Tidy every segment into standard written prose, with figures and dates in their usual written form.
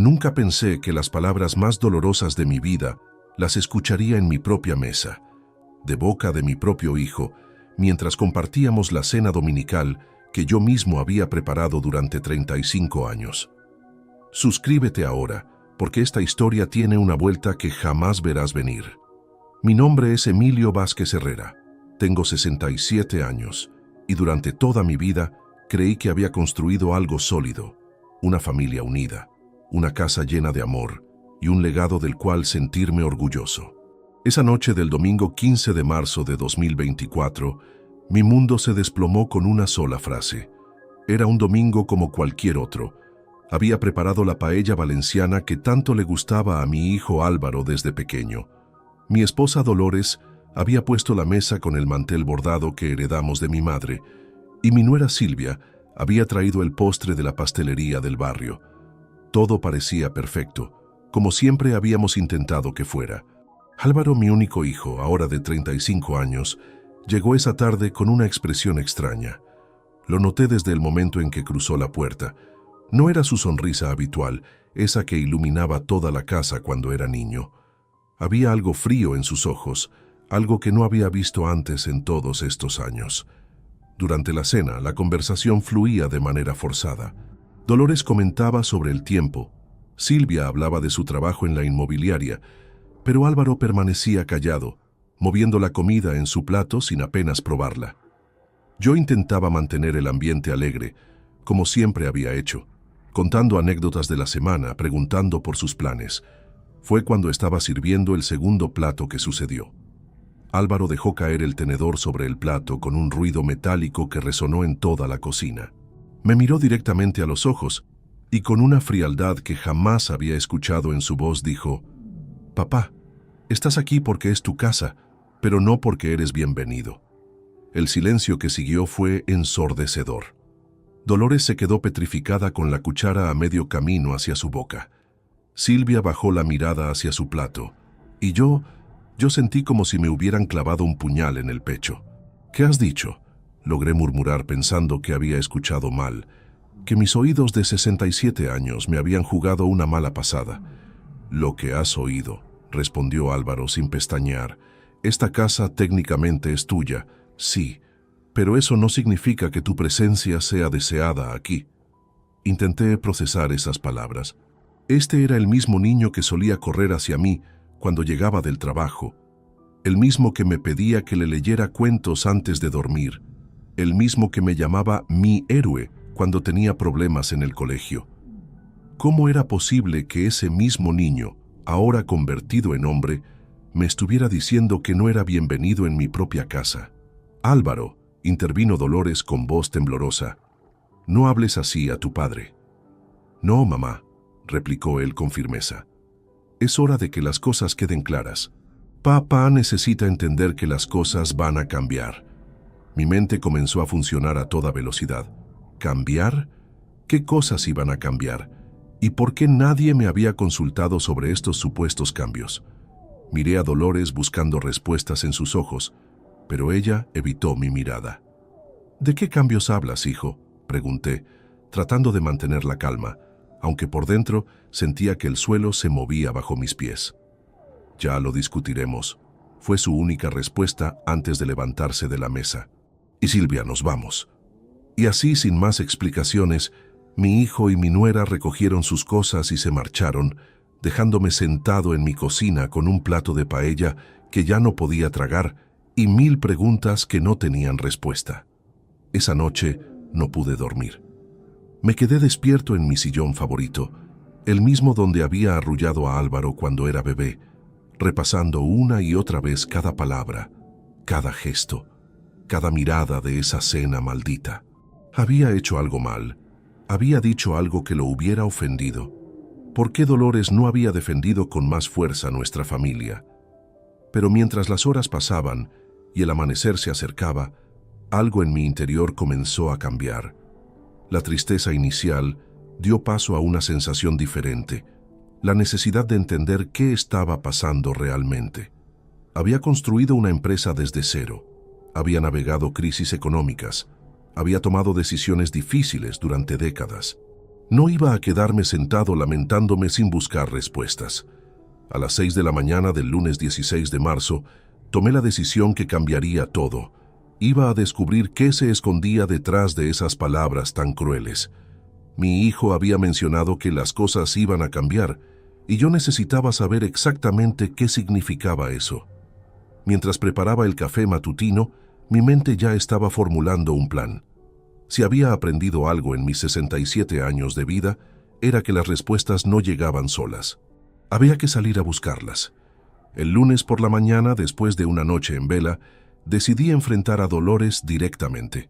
Nunca pensé que las palabras más dolorosas de mi vida las escucharía en mi propia mesa, de boca de mi propio hijo, mientras compartíamos la cena dominical que yo mismo había preparado durante 35 años. Suscríbete ahora, porque esta historia tiene una vuelta que jamás verás venir. Mi nombre es Emilio Vázquez Herrera. Tengo 67 años y durante toda mi vida creí que había construido algo sólido, una familia unida, una casa llena de amor y un legado del cual sentirme orgulloso. Esa noche del domingo 15 de marzo de 2024, mi mundo se desplomó con una sola frase. Era un domingo como cualquier otro. Había preparado la paella valenciana que tanto le gustaba a mi hijo Álvaro desde pequeño. Mi esposa Dolores había puesto la mesa con el mantel bordado que heredamos de mi madre, y mi nuera Silvia había traído el postre de la pastelería del barrio. Todo parecía perfecto, como siempre habíamos intentado que fuera. Álvaro, mi único hijo, ahora de 35 años, llegó esa tarde con una expresión extraña. Lo noté desde el momento en que cruzó la puerta. No era su sonrisa habitual, esa que iluminaba toda la casa cuando era niño. Había algo frío en sus ojos, algo que no había visto antes en todos estos años. Durante la cena, la conversación fluía de manera forzada. Dolores comentaba sobre el tiempo. Silvia hablaba de su trabajo en la inmobiliaria, pero Álvaro permanecía callado, moviendo la comida en su plato sin apenas probarla. Yo intentaba mantener el ambiente alegre, como siempre había hecho, contando anécdotas de la semana, preguntando por sus planes. Fue cuando estaba sirviendo el segundo plato que sucedió. Álvaro dejó caer el tenedor sobre el plato con un ruido metálico que resonó en toda la cocina. Me miró directamente a los ojos y con una frialdad que jamás había escuchado en su voz dijo: «Papá, estás aquí porque es tu casa, pero no porque eres bienvenido». El silencio que siguió fue ensordecedor. Dolores se quedó petrificada con la cuchara a medio camino hacia su boca. Silvia bajó la mirada hacia su plato, y yo sentí como si me hubieran clavado un puñal en el pecho. «¿Qué has dicho?», logré murmurar pensando que había escuchado mal, que mis oídos de 67 años me habían jugado una mala pasada. «Lo que has oído», respondió Álvaro sin pestañear. «Esta casa técnicamente es tuya, sí, pero eso no significa que tu presencia sea deseada aquí». Intenté procesar esas palabras. Este era el mismo niño que solía correr hacia mí cuando llegaba del trabajo, el mismo que me pedía que le leyera cuentos antes de dormir, el mismo que me llamaba mi héroe cuando tenía problemas en el colegio. ¿Cómo era posible que ese mismo niño, ahora convertido en hombre, me estuviera diciendo que no era bienvenido en mi propia casa? «Álvaro», intervino Dolores con voz temblorosa, «no hables así a tu padre». «No, mamá», replicó él con firmeza. «Es hora de que las cosas queden claras. Papá necesita entender que las cosas van a cambiar». Mi mente comenzó a funcionar a toda velocidad. ¿Cambiar? ¿Qué cosas iban a cambiar? ¿Y por qué nadie me había consultado sobre estos supuestos cambios? Miré a Dolores buscando respuestas en sus ojos, pero ella evitó mi mirada. «¿De qué cambios hablas, hijo?», pregunté, tratando de mantener la calma, aunque por dentro sentía que el suelo se movía bajo mis pies. «Ya lo discutiremos», fue su única respuesta antes de levantarse de la mesa. «Y Silvia, nos vamos». Y así, sin más explicaciones, mi hijo y mi nuera recogieron sus cosas y se marcharon, dejándome sentado en mi cocina con un plato de paella que ya no podía tragar y 1000 preguntas que no tenían respuesta. Esa noche no pude dormir. Me quedé despierto en mi sillón favorito, el mismo donde había arrullado a Álvaro cuando era bebé, repasando una y otra vez cada palabra, cada gesto, cada mirada de esa cena maldita. Había hecho algo mal, había dicho algo que lo hubiera ofendido. ¿Por qué Dolores no había defendido con más fuerza a nuestra familia? Pero mientras las horas pasaban y el amanecer se acercaba, algo en mi interior comenzó a cambiar. La tristeza inicial dio paso a una sensación diferente, la necesidad de entender qué estaba pasando realmente. Había construido una empresa desde cero, había navegado crisis económicas, había tomado decisiones difíciles durante décadas. No iba a quedarme sentado lamentándome sin buscar respuestas. A las 6 de la mañana del lunes 16 de marzo, tomé la decisión que cambiaría todo. Iba a descubrir qué se escondía detrás de esas palabras tan crueles. Mi hijo había mencionado que las cosas iban a cambiar, y yo necesitaba saber exactamente qué significaba eso. Mientras preparaba el café matutino, mi mente ya estaba formulando un plan. Si había aprendido algo en mis 67 años de vida, era que las respuestas no llegaban solas. Había que salir a buscarlas. El lunes por la mañana, después de una noche en vela, decidí enfrentar a Dolores directamente.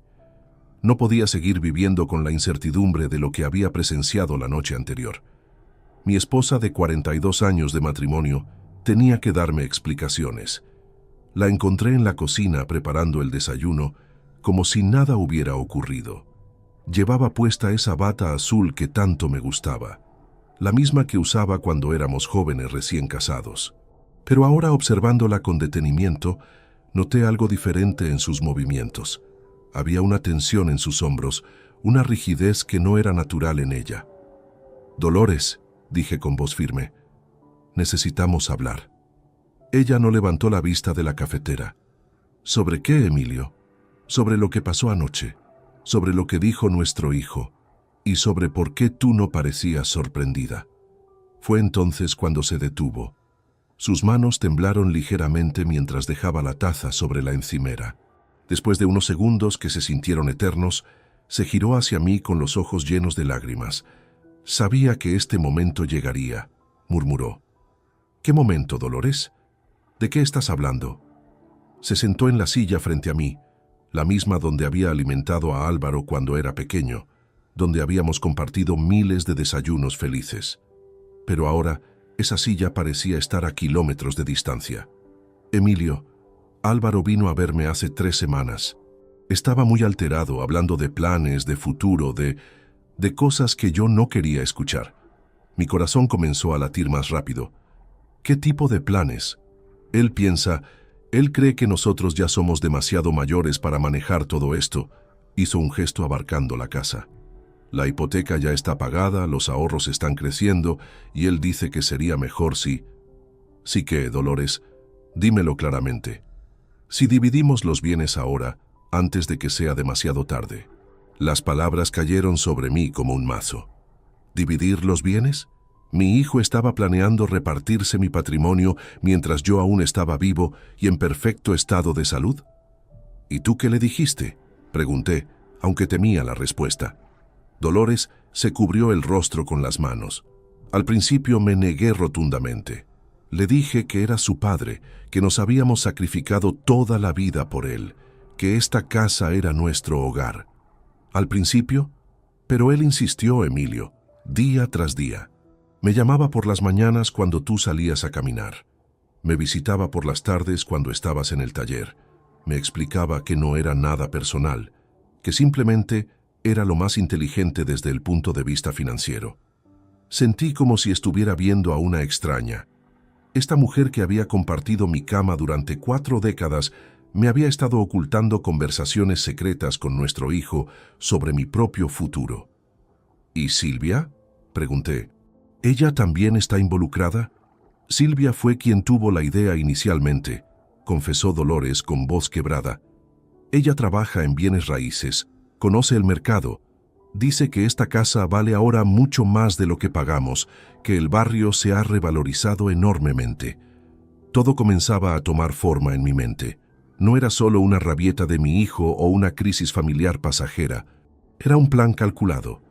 No podía seguir viviendo con la incertidumbre de lo que había presenciado la noche anterior. Mi esposa de 42 años de matrimonio tenía que darme explicaciones. La encontré en la cocina preparando el desayuno, como si nada hubiera ocurrido. Llevaba puesta esa bata azul que tanto me gustaba, la misma que usaba cuando éramos jóvenes recién casados. Pero ahora, observándola con detenimiento, noté algo diferente en sus movimientos. Había una tensión en sus hombros, una rigidez que no era natural en ella. «Dolores», dije con voz firme, «necesitamos hablar». Ella no levantó la vista de la cafetera. «¿Sobre qué, Emilio?» «Sobre lo que pasó anoche, sobre lo que dijo nuestro hijo, y sobre por qué tú no parecías sorprendida». Fue entonces cuando se detuvo. Sus manos temblaron ligeramente mientras dejaba la taza sobre la encimera. Después de unos segundos que se sintieron eternos, se giró hacia mí con los ojos llenos de lágrimas. «Sabía que este momento llegaría», murmuró. «¿Qué momento, Dolores? ¿De qué estás hablando?» Se sentó en la silla frente a mí, la misma donde había alimentado a Álvaro cuando era pequeño, donde habíamos compartido miles de desayunos felices. Pero ahora, esa silla parecía estar a kilómetros de distancia. «Emilio, Álvaro vino a verme hace 3 semanas. Estaba muy alterado, hablando de planes, de futuro, de cosas que yo no quería escuchar. Mi corazón comenzó a latir más rápido. ¿Qué tipo de planes? Él cree que nosotros ya somos demasiado mayores para manejar todo esto». Hizo un gesto abarcando la casa. «La hipoteca ya está pagada, los ahorros están creciendo, y él dice que sería mejor si...» «¿Sí qué, Dolores? Dímelo claramente. Si dividimos los bienes ahora, antes de que sea demasiado tarde». Las palabras cayeron sobre mí como un mazo. ¿Dividir los bienes? Mi hijo estaba planeando repartirse mi patrimonio mientras yo aún estaba vivo y en perfecto estado de salud. «¿Y tú qué le dijiste?», pregunté, aunque temía la respuesta. Dolores se cubrió el rostro con las manos. Al principio me negué rotundamente. Le dije que era su padre, que nos habíamos sacrificado toda la vida por él, que esta casa era nuestro hogar. Al principio, pero él insistió, Emilio, día tras día. Me llamaba por las mañanas cuando tú salías a caminar. Me visitaba por las tardes cuando estabas en el taller. Me explicaba que no era nada personal, que simplemente era lo más inteligente desde el punto de vista financiero. Sentí como si estuviera viendo a una extraña. Esta mujer que había compartido mi cama durante 4 décadas me había estado ocultando conversaciones secretas con nuestro hijo sobre mi propio futuro. «¿Y Silvia?», pregunté. «¿Ella también está involucrada?». «Silvia fue quien tuvo la idea inicialmente», confesó Dolores con voz quebrada. «Ella trabaja en bienes raíces, conoce el mercado. Dice que esta casa vale ahora mucho más de lo que pagamos, que el barrio se ha revalorizado enormemente». Todo comenzaba a tomar forma en mi mente. No era solo una rabieta de mi hijo o una crisis familiar pasajera. Era un plan calculado,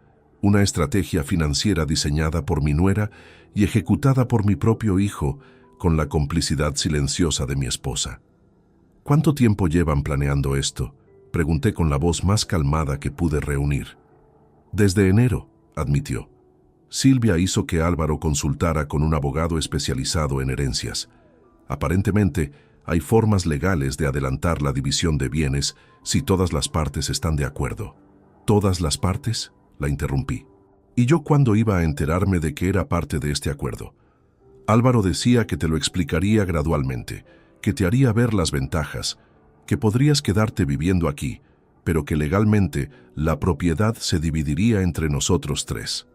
una estrategia financiera diseñada por mi nuera y ejecutada por mi propio hijo, con la complicidad silenciosa de mi esposa. «¿Cuánto tiempo llevan planeando esto?», pregunté con la voz más calmada que pude reunir. «Desde enero», admitió. «Silvia hizo que Álvaro consultara con un abogado especializado en herencias. Aparentemente, hay formas legales de adelantar la división de bienes si todas las partes están de acuerdo». «¿Todas las partes?», la interrumpí. «¿Y yo cuándo iba a enterarme de que era parte de este acuerdo?». «Álvaro decía que te lo explicaría gradualmente, que te haría ver las ventajas, que podrías quedarte viviendo aquí, pero que legalmente la propiedad se dividiría entre nosotros 3.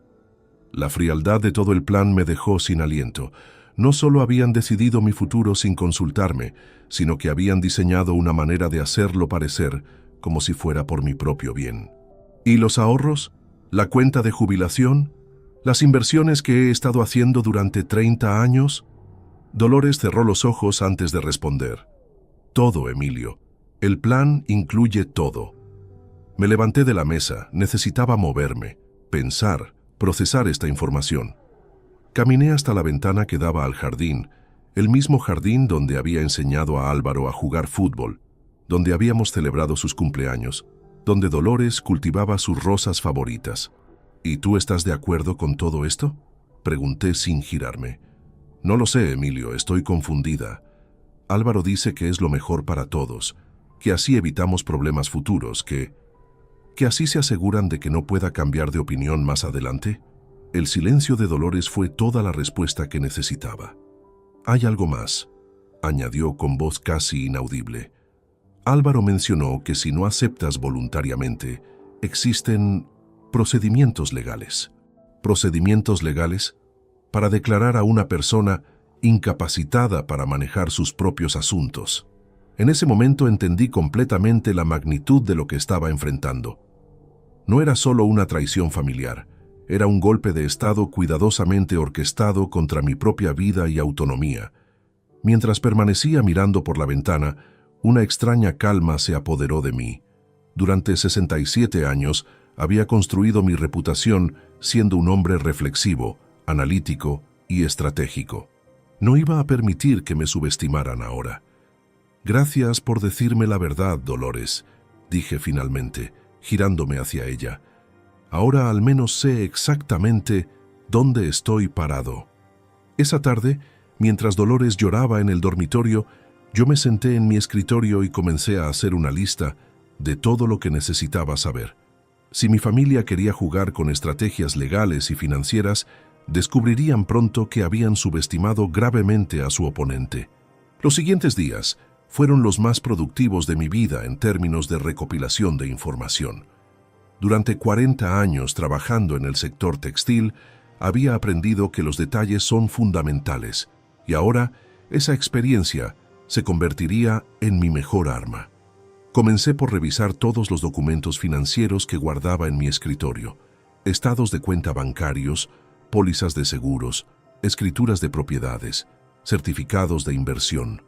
La frialdad de todo el plan me dejó sin aliento. No solo habían decidido mi futuro sin consultarme, sino que habían diseñado una manera de hacerlo parecer como si fuera por mi propio bien. ¿Y los ahorros? ¿La cuenta de jubilación? ¿Las inversiones que he estado haciendo durante 30 años? Dolores cerró los ojos antes de responder. Todo, Emilio. El plan incluye todo. Me levanté de la mesa, necesitaba moverme, pensar, procesar esta información. Caminé hasta la ventana que daba al jardín, el mismo jardín donde había enseñado a Álvaro a jugar fútbol, donde habíamos celebrado sus cumpleaños, donde Dolores cultivaba sus rosas favoritas. ¿Y tú estás de acuerdo con todo esto?, pregunté sin girarme. No lo sé, Emilio, estoy confundida. Álvaro dice que es lo mejor para todos, que así evitamos problemas futuros, que así se aseguran de que no pueda cambiar de opinión más adelante. El silencio de Dolores fue toda la respuesta que necesitaba. Hay algo más, añadió con voz casi inaudible. Álvaro mencionó que si no aceptas voluntariamente, existen procedimientos legales. ¿Procedimientos legales? Para declarar a una persona incapacitada para manejar sus propios asuntos. En ese momento entendí completamente la magnitud de lo que estaba enfrentando. No era solo una traición familiar, era un golpe de Estado cuidadosamente orquestado contra mi propia vida y autonomía. Mientras permanecía mirando por la ventana, una extraña calma se apoderó de mí. Durante 67 años había construido mi reputación siendo un hombre reflexivo, analítico y estratégico. No iba a permitir que me subestimaran ahora. Gracias por decirme la verdad, Dolores, dije finalmente, girándome hacia ella. Ahora al menos sé exactamente dónde estoy parado. Esa tarde, mientras Dolores lloraba en el dormitorio, yo me senté en mi escritorio y comencé a hacer una lista de todo lo que necesitaba saber. Si mi familia quería jugar con estrategias legales y financieras, descubrirían pronto que habían subestimado gravemente a su oponente. Los siguientes días fueron los más productivos de mi vida en términos de recopilación de información. Durante 40 años trabajando en el sector textil, había aprendido que los detalles son fundamentales, y ahora esa experiencia se convertiría en mi mejor arma. Comencé por revisar todos los documentos financieros que guardaba en mi escritorio, estados de cuenta bancarios, pólizas de seguros, escrituras de propiedades, certificados de inversión.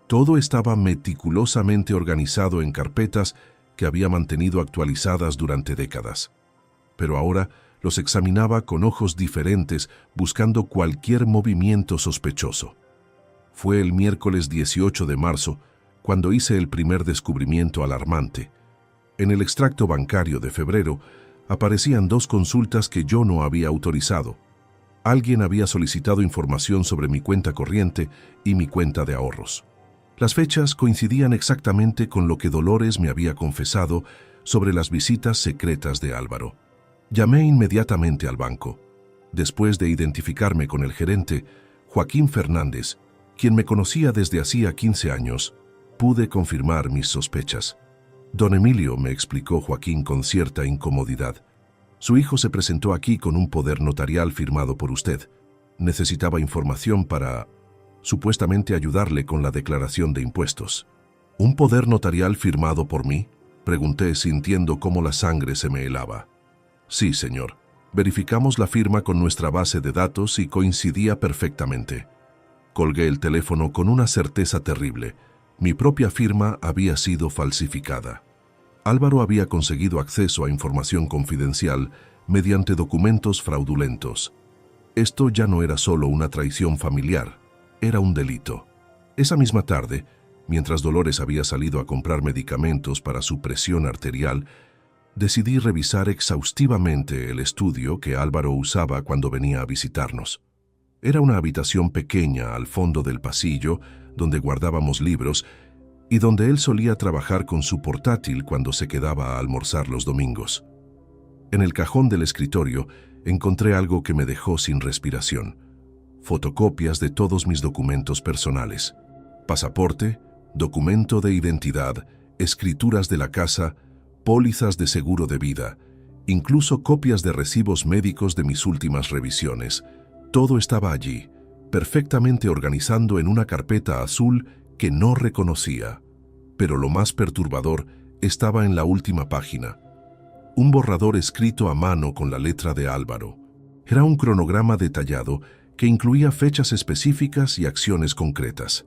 Todo estaba meticulosamente organizado en carpetas que había mantenido actualizadas durante décadas. Pero ahora los examinaba con ojos diferentes, buscando cualquier movimiento sospechoso. Fue el miércoles 18 de marzo cuando hice el primer descubrimiento alarmante. En el extracto bancario de febrero aparecían 2 consultas que yo no había autorizado. Alguien había solicitado información sobre mi cuenta corriente y mi cuenta de ahorros. Las fechas coincidían exactamente con lo que Dolores me había confesado sobre las visitas secretas de Álvaro. Llamé inmediatamente al banco. Después de identificarme con el gerente, Joaquín Fernández, quien me conocía desde hacía 15 años, pude confirmar mis sospechas. Don Emilio, me explicó Joaquín con cierta incomodidad. Su hijo se presentó aquí con un poder notarial firmado por usted. Necesitaba información para, supuestamente, ayudarle con la declaración de impuestos. ¿Un poder notarial firmado por mí?, pregunté sintiendo cómo la sangre se me helaba. Sí, señor. Verificamos la firma con nuestra base de datos y coincidía perfectamente. Colgué el teléfono con una certeza terrible. Mi propia firma había sido falsificada. Álvaro había conseguido acceso a información confidencial mediante documentos fraudulentos. Esto ya no era solo una traición familiar, era un delito. Esa misma tarde, mientras Dolores había salido a comprar medicamentos para su presión arterial, decidí revisar exhaustivamente el estudio que Álvaro usaba cuando venía a visitarnos. Era una habitación pequeña al fondo del pasillo donde guardábamos libros y donde él solía trabajar con su portátil cuando se quedaba a almorzar los domingos. En el cajón del escritorio encontré algo que me dejó sin respiración: fotocopias de todos mis documentos personales, pasaporte, documento de identidad, escrituras de la casa, pólizas de seguro de vida, incluso copias de recibos médicos de mis últimas revisiones. Todo estaba allí, perfectamente organizado en una carpeta azul que no reconocía. Pero lo más perturbador estaba en la última página. Un borrador escrito a mano con la letra de Álvaro. Era un cronograma detallado que incluía fechas específicas y acciones concretas.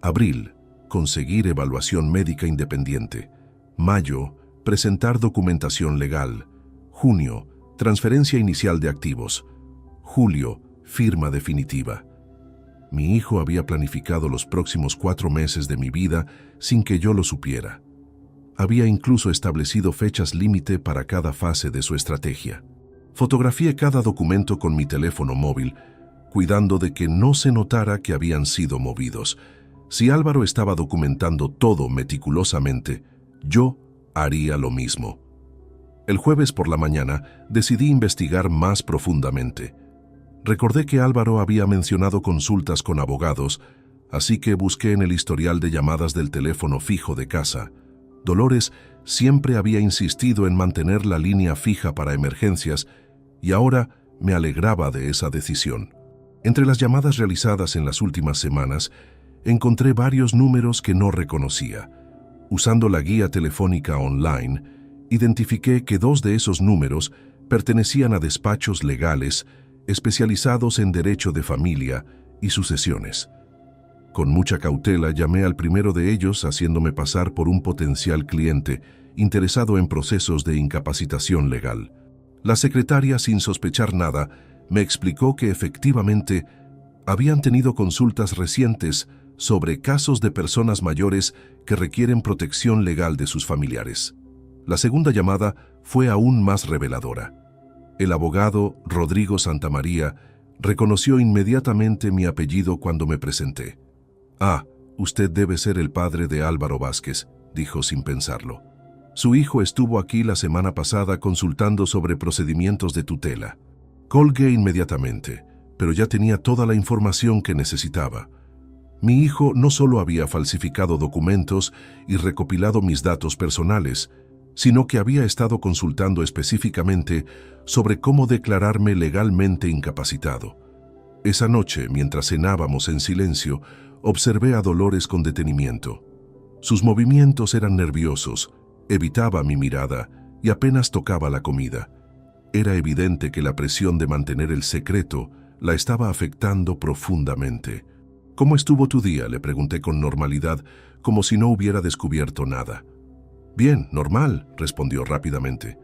Abril, conseguir evaluación médica independiente. Mayo, presentar documentación legal. Junio, transferencia inicial de activos. Julio, firma definitiva. Mi hijo había planificado los próximos 4 meses de mi vida sin que yo lo supiera. Había incluso establecido fechas límite para cada fase de su estrategia. Fotografié cada documento con mi teléfono móvil, cuidando de que no se notara que habían sido movidos. Si Álvaro estaba documentando todo meticulosamente, yo haría lo mismo. El jueves por la mañana decidí investigar más profundamente. Recordé que Álvaro había mencionado consultas con abogados, así que busqué en el historial de llamadas del teléfono fijo de casa. Dolores siempre había insistido en mantener la línea fija para emergencias y ahora me alegraba de esa decisión. Entre las llamadas realizadas en las últimas semanas, encontré varios números que no reconocía. Usando la guía telefónica online, identifiqué que 2 de esos números pertenecían a despachos legales especializados en derecho de familia y sucesiones. Con mucha cautela llamé al primero de ellos haciéndome pasar por un potencial cliente interesado en procesos de incapacitación legal. La secretaria, sin sospechar nada, me explicó que efectivamente habían tenido consultas recientes sobre casos de personas mayores que requieren protección legal de sus familiares. La segunda llamada fue aún más reveladora. El abogado Rodrigo Santamaría reconoció inmediatamente mi apellido cuando me presenté. «Ah, usted debe ser el padre de Álvaro Vázquez», dijo sin pensarlo. «Su hijo estuvo aquí la semana pasada consultando sobre procedimientos de tutela». Colgué inmediatamente, pero ya tenía toda la información que necesitaba. Mi hijo no solo había falsificado documentos y recopilado mis datos personales, sino que había estado consultando específicamente sobre cómo declararme legalmente incapacitado. Esa noche, mientras cenábamos en silencio, observé a Dolores con detenimiento. Sus movimientos eran nerviosos, evitaba mi mirada y apenas tocaba la comida. Era evidente que la presión de mantener el secreto la estaba afectando profundamente. «¿Cómo estuvo tu día?», le pregunté con normalidad, como si no hubiera descubierto nada. «Bien, normal», respondió rápidamente.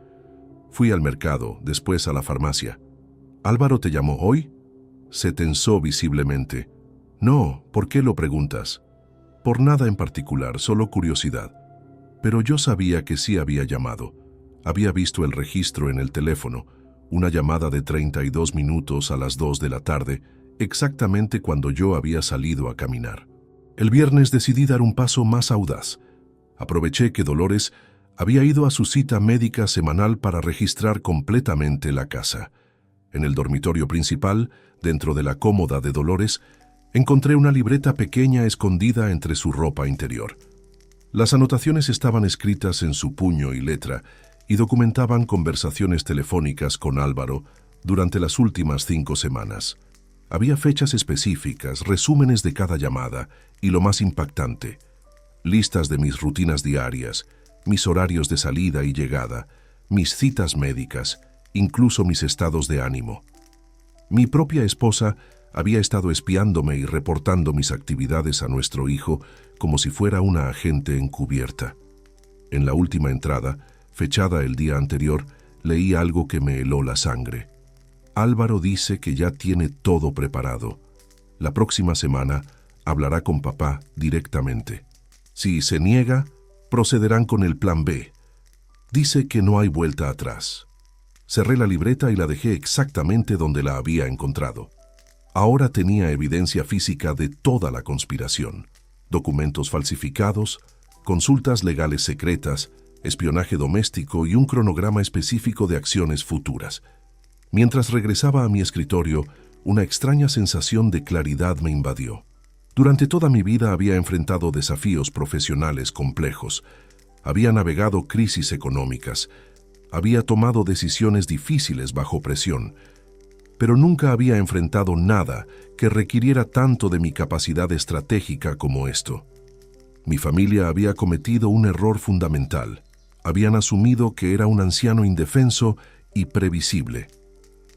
«Fui al mercado, después a la farmacia». «¿Álvaro te llamó hoy?». Se tensó visiblemente. «No, ¿por qué lo preguntas?». «Por nada en particular, solo curiosidad». Pero yo sabía que sí había llamado. Había visto el registro en el teléfono, una llamada de 32 minutos a las 2 de la tarde, exactamente cuando yo había salido a caminar. El viernes decidí dar un paso más audaz. Aproveché que Dolores había ido a su cita médica semanal para registrar completamente la casa. En el dormitorio principal, dentro de la cómoda de Dolores, encontré una libreta pequeña escondida entre su ropa interior. Las anotaciones estaban escritas en su puño y letra y documentaban conversaciones telefónicas con Álvaro durante las últimas 5 semanas. Había fechas específicas, resúmenes de cada llamada y, lo más impactante, listas de mis rutinas diarias, mis horarios de salida y llegada, mis citas médicas, incluso mis estados de ánimo. Mi propia esposa había estado espiándome y reportando mis actividades a nuestro hijo como si fuera una agente encubierta. En la última entrada, fechada el día anterior, leí algo que me heló la sangre. Álvaro dice que ya tiene todo preparado. La próxima semana hablará con papá directamente. Si se niega, procederán con el plan B. Dice que no hay vuelta atrás. Cerré la libreta y la dejé exactamente donde la había encontrado. Ahora tenía evidencia física de toda la conspiración. Documentos falsificados, consultas legales secretas, espionaje doméstico y un cronograma específico de acciones futuras. Mientras regresaba a mi escritorio, una extraña sensación de claridad me invadió. Durante toda mi vida había enfrentado desafíos profesionales complejos. Había navegado crisis económicas, Había tomado decisiones difíciles bajo presión, pero nunca había enfrentado nada que requiriera tanto de mi capacidad estratégica como esto. Mi familia había cometido un error fundamental. Habían asumido que era un anciano indefenso y previsible.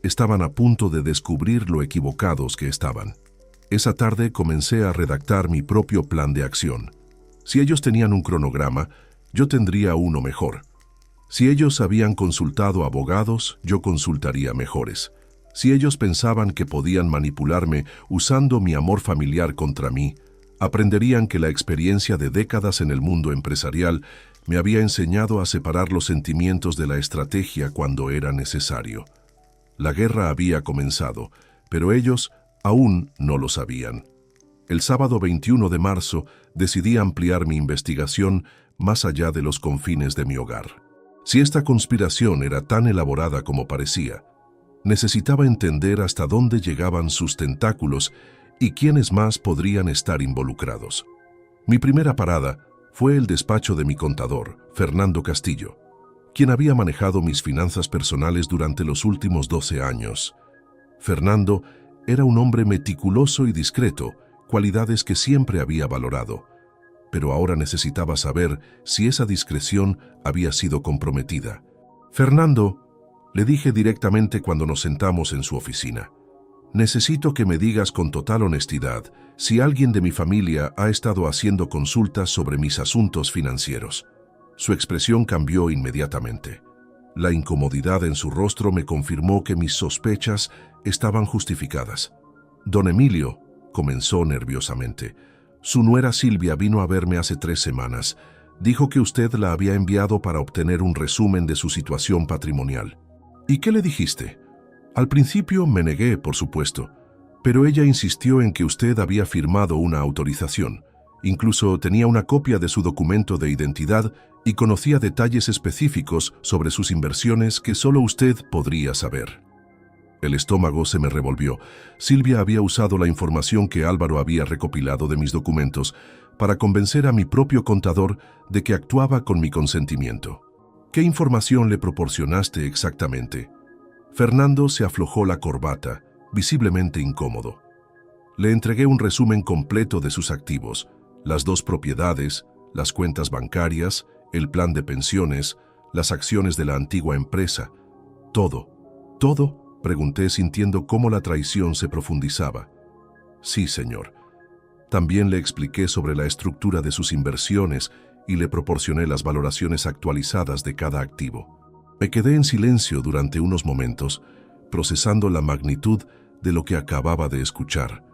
Estaban a punto de descubrir lo equivocados que estaban. Esa tarde comencé a redactar mi propio plan de acción. Si ellos tenían un cronograma, yo tendría uno mejor. Si ellos habían consultado abogados, yo consultaría mejores. Si ellos pensaban que podían manipularme usando mi amor familiar contra mí, aprenderían que la experiencia de décadas en el mundo empresarial me había enseñado a separar los sentimientos de la estrategia cuando era necesario. La guerra había comenzado, pero ellos aún no lo sabían. El sábado 21 de marzo decidí ampliar mi investigación más allá de los confines de mi hogar. Si esta conspiración era tan elaborada como parecía, necesitaba entender hasta dónde llegaban sus tentáculos y quiénes más podrían estar involucrados. Mi primera parada fue el despacho de mi contador, Fernando Castillo, quien había manejado mis finanzas personales durante los últimos 12 años. Fernando era un hombre meticuloso y discreto, cualidades que siempre había valorado, pero ahora necesitaba saber si esa discreción había sido comprometida. «Fernando», le dije directamente cuando nos sentamos en su oficina, «necesito que me digas con total honestidad si alguien de mi familia ha estado haciendo consultas sobre mis asuntos financieros». Su expresión cambió inmediatamente. La incomodidad en su rostro me confirmó que mis sospechas estaban justificadas. «Don Emilio», comenzó nerviosamente, «su nuera Silvia vino a verme hace 3 semanas. Dijo que usted la había enviado para obtener un resumen de su situación patrimonial». «¿Y qué le dijiste?» «Al principio me negué, por supuesto, pero ella insistió en que usted había firmado una autorización. Incluso tenía una copia de su documento de identidad y conocía detalles específicos sobre sus inversiones que solo usted podría saber». El estómago se me revolvió. Silvia había usado la información que Álvaro había recopilado de mis documentos para convencer a mi propio contador de que actuaba con mi consentimiento. «¿Qué información le proporcionaste exactamente?» Fernando se aflojó la corbata, visiblemente incómodo. Le entregué un resumen completo de sus activos, las 2 propiedades, las cuentas bancarias, el plan de pensiones, las acciones de la antigua empresa. «¿Todo? ¿Todo?», pregunté sintiendo cómo la traición se profundizaba. «Sí, señor». También le expliqué sobre la estructura de sus inversiones y le proporcioné las valoraciones actualizadas de cada activo. Me quedé en silencio durante unos momentos, procesando la magnitud de lo que acababa de escuchar.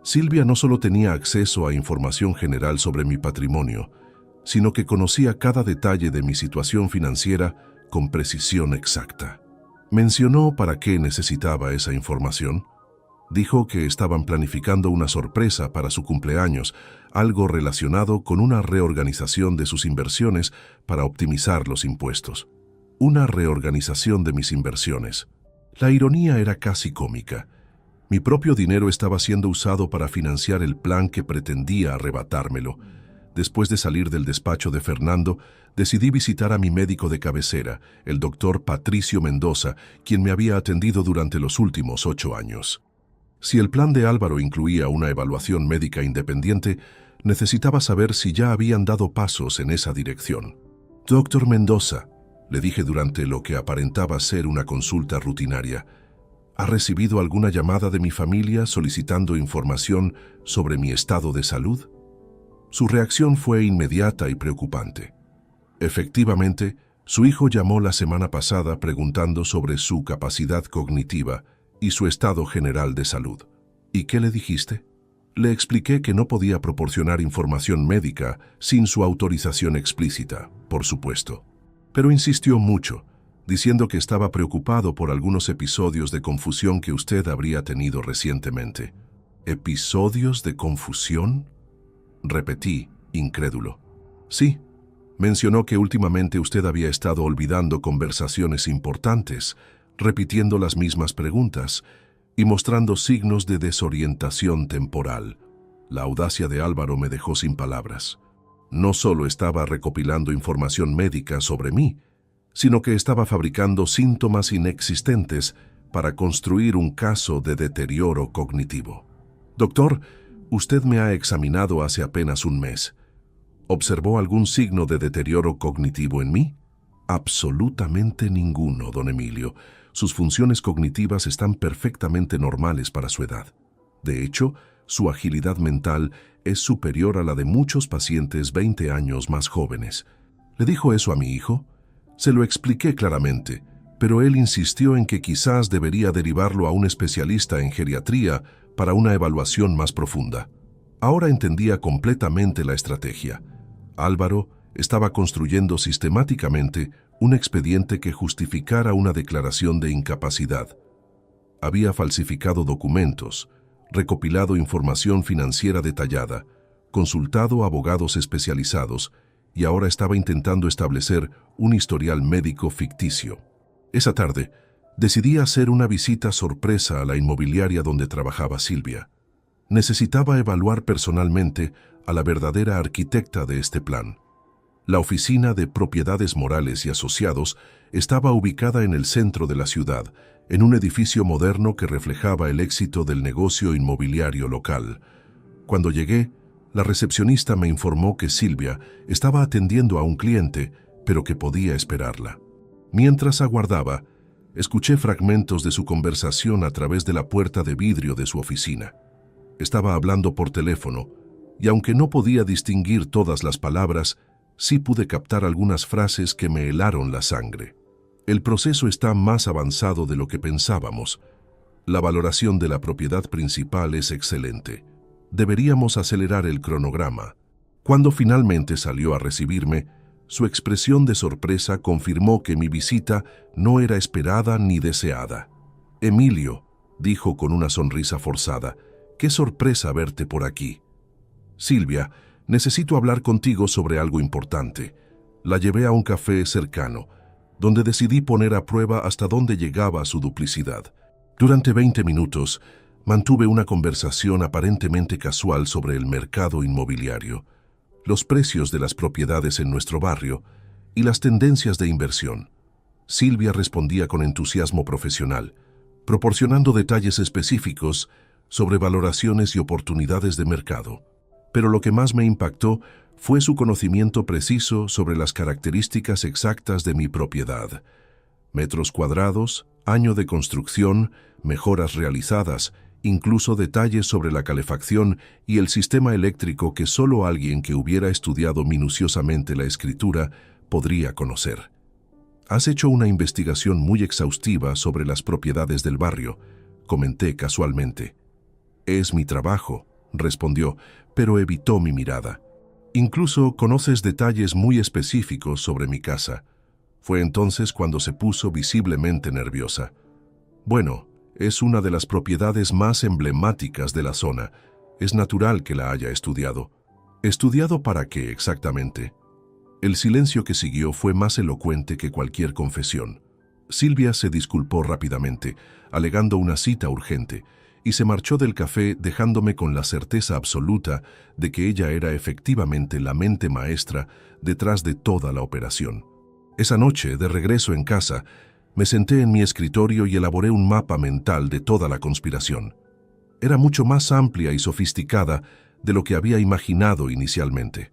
Silvia no solo tenía acceso a información general sobre mi patrimonio, sino que conocía cada detalle de mi situación financiera con precisión exacta. Mencionó para qué necesitaba esa información. Dijo que estaban planificando una sorpresa para su cumpleaños, algo relacionado con una reorganización de sus inversiones para optimizar los impuestos. Una reorganización de mis inversiones. La ironía era casi cómica. Mi propio dinero estaba siendo usado para financiar el plan que pretendía arrebatármelo. Después de salir del despacho de Fernando, decidí visitar a mi médico de cabecera, el doctor Patricio Mendoza, quien me había atendido durante los últimos 8 años. Si el plan de Álvaro incluía una evaluación médica independiente, necesitaba saber si ya habían dado pasos en esa dirección. «Doctor Mendoza», le dije durante lo que aparentaba ser una consulta rutinaria, ¿ha recibido alguna llamada de mi familia solicitando información sobre mi estado de salud? Su reacción fue inmediata y preocupante. Efectivamente, su hijo llamó la semana pasada preguntando sobre su capacidad cognitiva y su estado general de salud. ¿Y qué le dijiste? Le expliqué que no podía proporcionar información médica sin su autorización explícita, por supuesto. Pero insistió mucho, diciendo que estaba preocupado por algunos episodios de confusión que usted habría tenido recientemente. ¿Episodios de confusión?, repetí, incrédulo. Sí, mencionó que últimamente usted había estado olvidando conversaciones importantes, repitiendo las mismas preguntas y mostrando signos de desorientación temporal. La audacia de Álvaro me dejó sin palabras. No solo estaba recopilando información médica sobre mí, sino que estaba fabricando síntomas inexistentes para construir un caso de deterioro cognitivo. Doctor, usted me ha examinado hace apenas un mes. ¿Observó algún signo de deterioro cognitivo en mí? Absolutamente ninguno, don Emilio. Sus funciones cognitivas están perfectamente normales para su edad. De hecho, su agilidad mental es superior a la de muchos pacientes 20 años más jóvenes. ¿Le dijo eso a mi hijo? Se lo expliqué claramente, pero él insistió en que quizás debería derivarlo a un especialista en geriatría para una evaluación más profunda. Ahora entendía completamente la estrategia. Álvaro estaba construyendo sistemáticamente un expediente que justificara una declaración de incapacidad. Había falsificado documentos, recopilado información financiera detallada, consultado a abogados especializados y ahora estaba intentando establecer un historial médico ficticio. Esa tarde, decidí hacer una visita sorpresa a la inmobiliaria donde trabajaba Silvia. Necesitaba evaluar personalmente a la verdadera arquitecta de este plan. La oficina de Propiedades Morales y Asociados estaba ubicada en el centro de la ciudad, en un edificio moderno que reflejaba el éxito del negocio inmobiliario local. Cuando llegué, la recepcionista me informó que Silvia estaba atendiendo a un cliente, pero que podía esperarla. Mientras aguardaba, escuché fragmentos de su conversación a través de la puerta de vidrio de su oficina. Estaba hablando por teléfono, y aunque no podía distinguir todas las palabras, sí pude captar algunas frases que me helaron la sangre. El proceso está más avanzado de lo que pensábamos. La valoración de la propiedad principal es excelente. Deberíamos acelerar el cronograma. Cuando finalmente salió a recibirme, su expresión de sorpresa confirmó que mi visita no era esperada ni deseada. «Emilio», dijo con una sonrisa forzada, «qué sorpresa verte por aquí». «Silvia, necesito hablar contigo sobre algo importante». La llevé a un café cercano, donde decidí poner a prueba hasta dónde llegaba su duplicidad. Durante 20 minutos, mantuve una conversación aparentemente casual sobre el mercado inmobiliario, los precios de las propiedades en nuestro barrio y las tendencias de inversión. Silvia respondía con entusiasmo profesional, proporcionando detalles específicos sobre valoraciones y oportunidades de mercado. Pero lo que más me impactó fue su conocimiento preciso sobre las características exactas de mi propiedad. Metros cuadrados, año de construcción, mejoras realizadas, incluso detalles sobre la calefacción y el sistema eléctrico que solo alguien que hubiera estudiado minuciosamente la escritura podría conocer. «Has hecho una investigación muy exhaustiva sobre las propiedades del barrio», comenté casualmente. «Es mi trabajo», respondió, pero evitó mi mirada. «Incluso conoces detalles muy específicos sobre mi casa». Fue entonces cuando se puso visiblemente nerviosa. «Bueno, es una de las propiedades más emblemáticas de la zona. Es natural que la haya estudiado». «¿Estudiado para qué exactamente?». El silencio que siguió fue más elocuente que cualquier confesión. Silvia se disculpó rápidamente, alegando una cita urgente, y se marchó del café dejándome con la certeza absoluta de que ella era efectivamente la mente maestra detrás de toda la operación. Esa noche, de regreso en casa, me senté en mi escritorio y elaboré un mapa mental de toda la conspiración. Era mucho más amplia y sofisticada de lo que había imaginado inicialmente.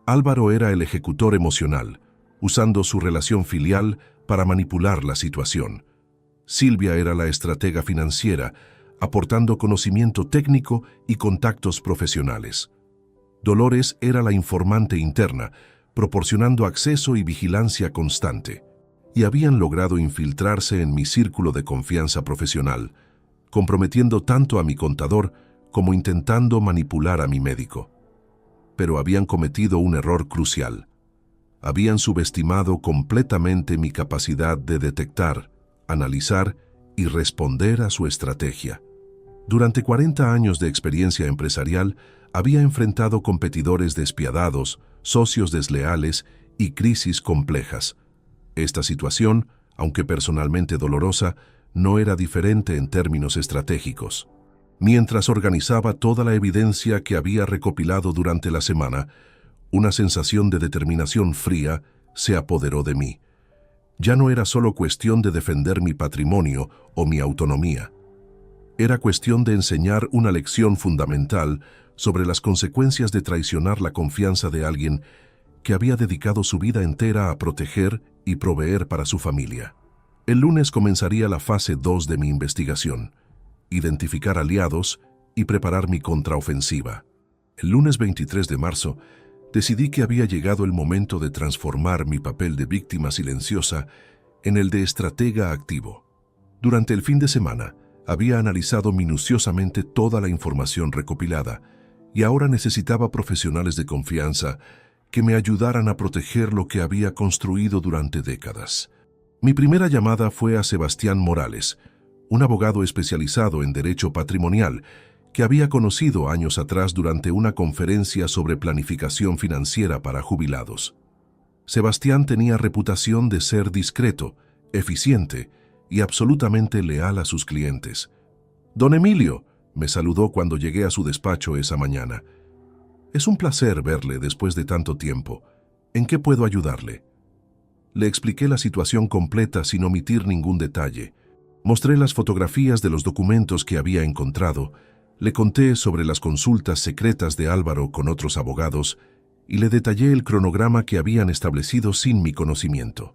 Álvaro era el ejecutor emocional, usando su relación filial para manipular la situación. Silvia era la estratega financiera, aportando conocimiento técnico y contactos profesionales. Dolores era la informante interna, proporcionando acceso y vigilancia constante, y habían logrado infiltrarse en mi círculo de confianza profesional, comprometiendo tanto a mi contador como intentando manipular a mi médico. Pero habían cometido un error crucial. Habían subestimado completamente mi capacidad de detectar, analizar y responder a su estrategia. Durante 40 años de experiencia empresarial, había enfrentado competidores despiadados, socios desleales y crisis complejas. Esta situación, aunque personalmente dolorosa, no era diferente en términos estratégicos. Mientras organizaba toda la evidencia que había recopilado durante la semana, una sensación de determinación fría se apoderó de mí. Ya no era solo cuestión de defender mi patrimonio o mi autonomía. Era cuestión de enseñar una lección fundamental sobre las consecuencias de traicionar la confianza de alguien que había dedicado su vida entera a proteger y proveer para su familia. El lunes comenzaría la fase 2 de mi investigación: identificar aliados y preparar mi contraofensiva. El lunes 23 de marzo, decidí que había llegado el momento de transformar mi papel de víctima silenciosa en el de estratega activo. Durante el fin de semana, había analizado minuciosamente toda la información recopilada y ahora necesitaba profesionales de confianza que me ayudaran a proteger lo que había construido durante décadas. Mi primera llamada fue a Sebastián Morales, un abogado especializado en derecho patrimonial que había conocido años atrás durante una conferencia sobre planificación financiera para jubilados. Sebastián tenía reputación de ser discreto, eficiente y absolutamente leal a sus clientes. «Don Emilio», me saludó cuando llegué a su despacho esa mañana. «Es un placer verle después de tanto tiempo. ¿En qué puedo ayudarle?». Le expliqué la situación completa sin omitir ningún detalle. Mostré las fotografías de los documentos que había encontrado, le conté sobre las consultas secretas de Álvaro con otros abogados y le detallé el cronograma que habían establecido sin mi conocimiento.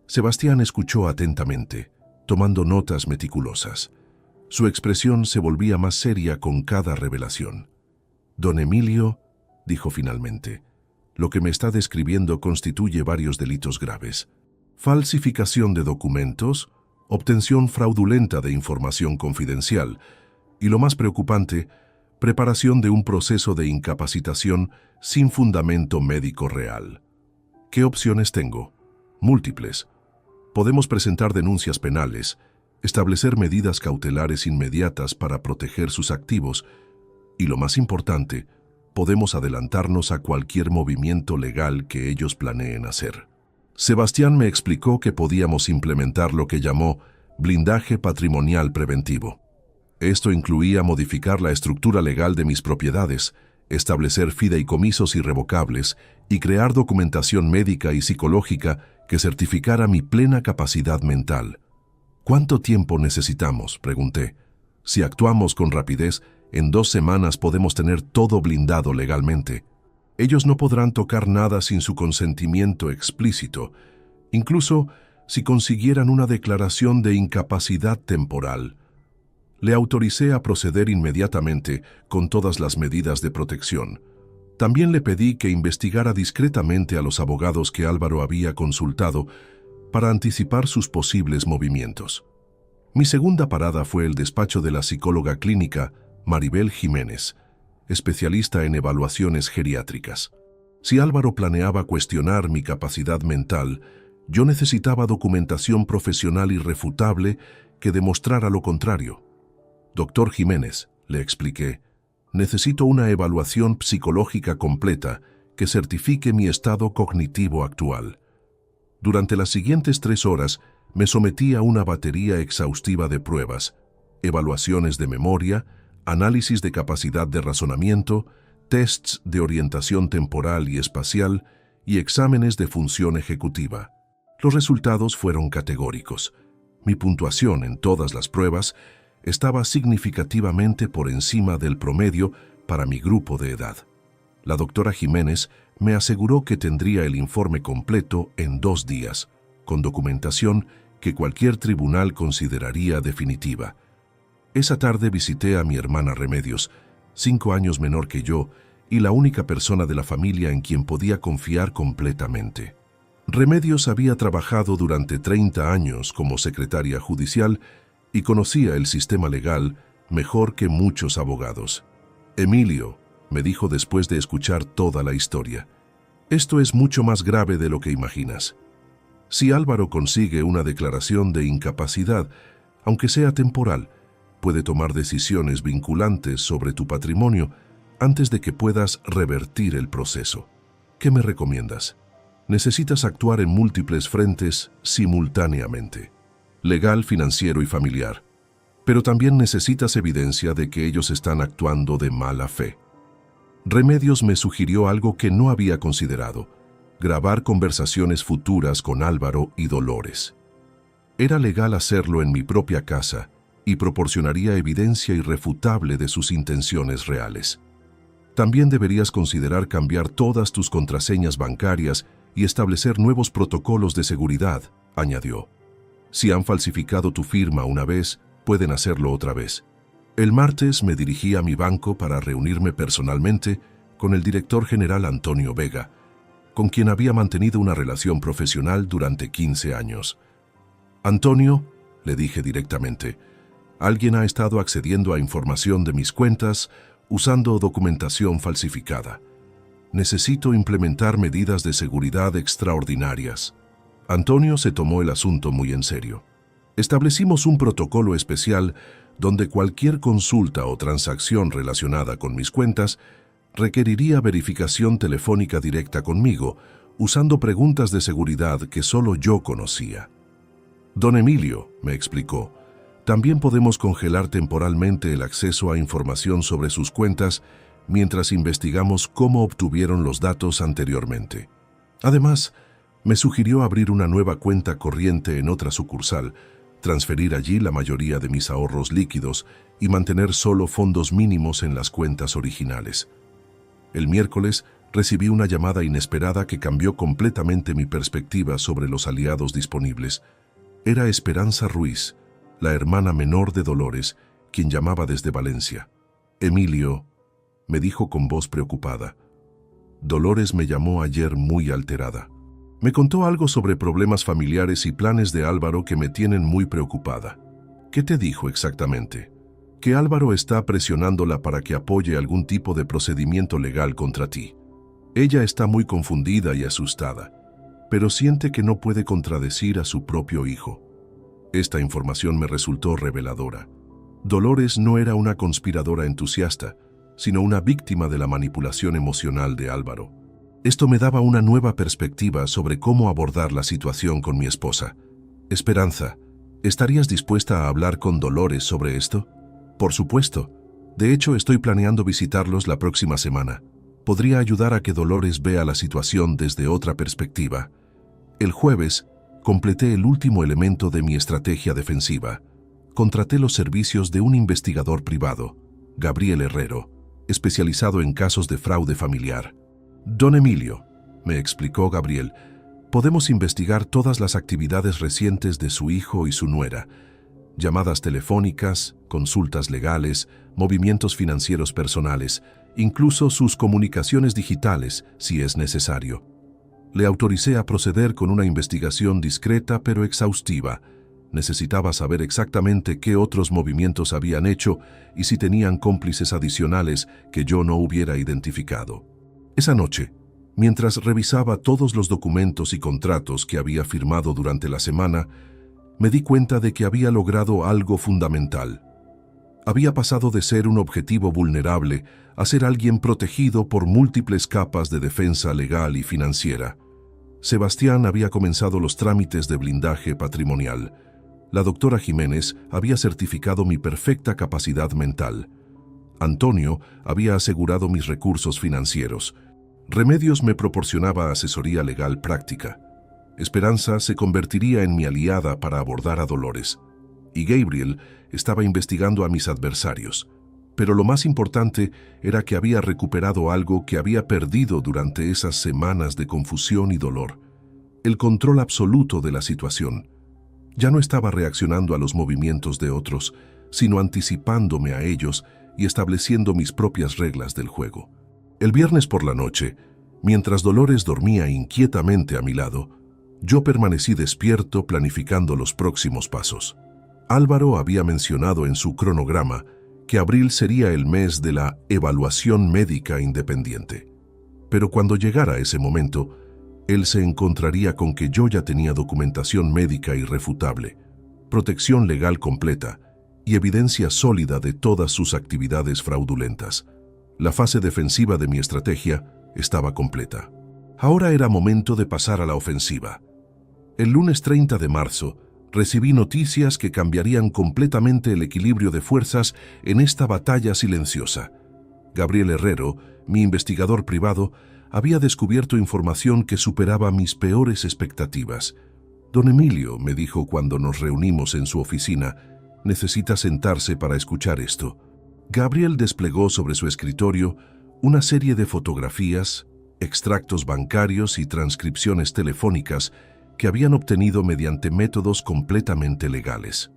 Sebastián escuchó atentamente, tomando notas meticulosas. Su expresión se volvía más seria con cada revelación. «Don Emilio», dijo finalmente, «lo que me está describiendo constituye varios delitos graves: falsificación de documentos, obtención fraudulenta de información confidencial y, lo más preocupante, preparación de un proceso de incapacitación sin fundamento médico real. ¿Qué opciones tengo? Múltiples. Podemos presentar denuncias penales, establecer medidas cautelares inmediatas para proteger sus activos y, lo más importante, podemos adelantarnos a cualquier movimiento legal que ellos planeen hacer». Sebastián me explicó que podíamos implementar lo que llamó blindaje patrimonial preventivo. Esto incluía modificar la estructura legal de mis propiedades, establecer fideicomisos irrevocables y crear documentación médica y psicológica que certificara mi plena capacidad mental. «¿Cuánto tiempo necesitamos?», pregunté. «Si actuamos con rapidez, en 2 semanas podemos tener todo blindado legalmente. Ellos no podrán tocar nada sin su consentimiento explícito, incluso si consiguieran una declaración de incapacidad temporal». Le autoricé a proceder inmediatamente con todas las medidas de protección. También le pedí que investigara discretamente a los abogados que Álvaro había consultado para anticipar sus posibles movimientos. Mi segunda parada fue el despacho de la psicóloga clínica Maribel Jiménez, especialista en evaluaciones geriátricas. Si Álvaro planeaba cuestionar mi capacidad mental, yo necesitaba documentación profesional irrefutable que demostrara lo contrario. «Doctor Jiménez», le expliqué, «necesito una evaluación psicológica completa que certifique mi estado cognitivo actual». Durante las siguientes 3 horas me sometí a una batería exhaustiva de pruebas: evaluaciones de memoria, análisis de capacidad de razonamiento, tests de orientación temporal y espacial y exámenes de función ejecutiva. Los resultados fueron categóricos. Mi puntuación en todas las pruebas estaba significativamente por encima del promedio para mi grupo de edad. La doctora Jiménez me aseguró que tendría el informe completo en 2 días, con documentación que cualquier tribunal consideraría definitiva. Esa tarde visité a mi hermana Remedios, 5 años menor que yo, y la única persona de la familia en quien podía confiar completamente. Remedios había trabajado durante 30 años como secretaria judicial y conocía el sistema legal mejor que muchos abogados. «Emilio», me dijo después de escuchar toda la historia, «esto es mucho más grave de lo que imaginas. Si Álvaro consigue una declaración de incapacidad, aunque sea temporal, puede tomar decisiones vinculantes sobre tu patrimonio antes de que puedas revertir el proceso. ¿Qué me recomiendas? Necesitas actuar en múltiples frentes simultáneamente: legal, financiero y familiar. Pero también necesitas evidencia de que ellos están actuando de mala fe». Remedios me sugirió algo que no había considerado: grabar conversaciones futuras con Álvaro y Dolores. Era legal hacerlo en mi propia casa y proporcionaría evidencia irrefutable de sus intenciones reales. También deberías considerar cambiar todas tus contraseñas bancarias y establecer nuevos protocolos de seguridad, añadió. Si han falsificado tu firma una vez, pueden hacerlo otra vez. El martes me dirigí a mi banco para reunirme personalmente con el director general Antonio Vega, con quien había mantenido una relación profesional durante 15 años. Antonio, le dije directamente, alguien ha estado accediendo a información de mis cuentas usando documentación falsificada. Necesito implementar medidas de seguridad extraordinarias. Antonio se tomó el asunto muy en serio. Establecimos un protocolo especial donde cualquier consulta o transacción relacionada con mis cuentas requeriría verificación telefónica directa conmigo, usando preguntas de seguridad que solo yo conocía. Don Emilio, me explicó, también podemos congelar temporalmente el acceso a información sobre sus cuentas mientras investigamos cómo obtuvieron los datos anteriormente. Además, me sugirió abrir una nueva cuenta corriente en otra sucursal, transferir allí la mayoría de mis ahorros líquidos y mantener solo fondos mínimos en las cuentas originales. El miércoles recibí una llamada inesperada que cambió completamente mi perspectiva sobre los aliados disponibles. Era Esperanza Ruiz, la hermana menor de Dolores, quien llamaba desde Valencia. Emilio, me dijo con voz preocupada. Dolores me llamó ayer muy alterada. Me contó algo sobre problemas familiares y planes de Álvaro que me tienen muy preocupada. ¿Qué te dijo exactamente? Que Álvaro está presionándola para que apoye algún tipo de procedimiento legal contra ti. Ella está muy confundida y asustada, pero siente que no puede contradecir a su propio hijo. Esta información me resultó reveladora. Dolores no era una conspiradora entusiasta, sino una víctima de la manipulación emocional de Álvaro. Esto me daba una nueva perspectiva sobre cómo abordar la situación con mi esposa. Esperanza, ¿estarías dispuesta a hablar con Dolores sobre esto? Por supuesto. De hecho, estoy planeando visitarlos la próxima semana. Podría ayudar a que Dolores vea la situación desde otra perspectiva. El jueves, completé el último elemento de mi estrategia defensiva. Contraté los servicios de un investigador privado, Gabriel Herrero, especializado en casos de fraude familiar. Don Emilio, me explicó Gabriel, podemos investigar todas las actividades recientes de su hijo y su nuera, llamadas telefónicas, consultas legales, movimientos financieros personales, incluso sus comunicaciones digitales, si es necesario. Le autoricé a proceder con una investigación discreta pero exhaustiva. Necesitaba saber exactamente qué otros movimientos habían hecho y si tenían cómplices adicionales que yo no hubiera identificado. Esa noche, mientras revisaba todos los documentos y contratos que había firmado durante la semana, me di cuenta de que había logrado algo fundamental. Había pasado de ser un objetivo vulnerable a ser alguien protegido por múltiples capas de defensa legal y financiera. Sebastián había comenzado los trámites de blindaje patrimonial. La doctora Jiménez había certificado mi perfecta capacidad mental. Antonio había asegurado mis recursos financieros. Remedios me proporcionaba asesoría legal práctica. Esperanza se convertiría en mi aliada para abordar a Dolores. Y Gabriel estaba investigando a mis adversarios. Pero lo más importante era que había recuperado algo que había perdido durante esas semanas de confusión y dolor: el control absoluto de la situación. Ya no estaba reaccionando a los movimientos de otros, sino anticipándome a ellos y estableciendo mis propias reglas del juego. El viernes por la noche, mientras Dolores dormía inquietamente a mi lado, yo permanecí despierto planificando los próximos pasos. Álvaro había mencionado en su cronograma que abril sería el mes de la evaluación médica independiente. Pero cuando llegara ese momento, él se encontraría con que yo ya tenía documentación médica irrefutable, protección legal completa y evidencia sólida de todas sus actividades fraudulentas. La fase defensiva de mi estrategia estaba completa. Ahora era momento de pasar a la ofensiva. El lunes 30 de marzo, recibí noticias que cambiarían completamente el equilibrio de fuerzas en esta batalla silenciosa. Gabriel Herrero, mi investigador privado, había descubierto información que superaba mis peores expectativas. Don Emilio, me dijo cuando nos reunimos en su oficina, necesita sentarse para escuchar esto. Gabriel desplegó sobre su escritorio una serie de fotografías, extractos bancarios y transcripciones telefónicas que habían obtenido mediante métodos completamente legales.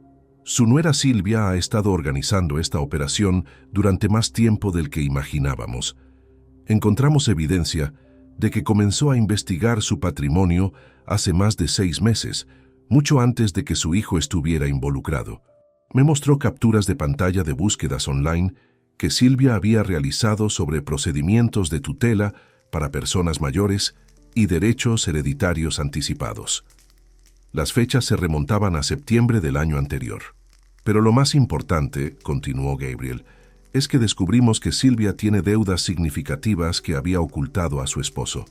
Su nuera Silvia ha estado organizando esta operación durante más tiempo del que imaginábamos. Encontramos evidencia de que comenzó a investigar su patrimonio hace más de 6 meses, mucho antes de que su hijo estuviera involucrado. Me mostró capturas de pantalla de búsquedas online que Silvia había realizado sobre procedimientos de tutela para personas mayores y derechos hereditarios anticipados. Las fechas se remontaban a septiembre del año anterior. Pero lo más importante, continuó Gabriel, es que descubrimos que Silvia tiene deudas significativas que había ocultado a su esposo.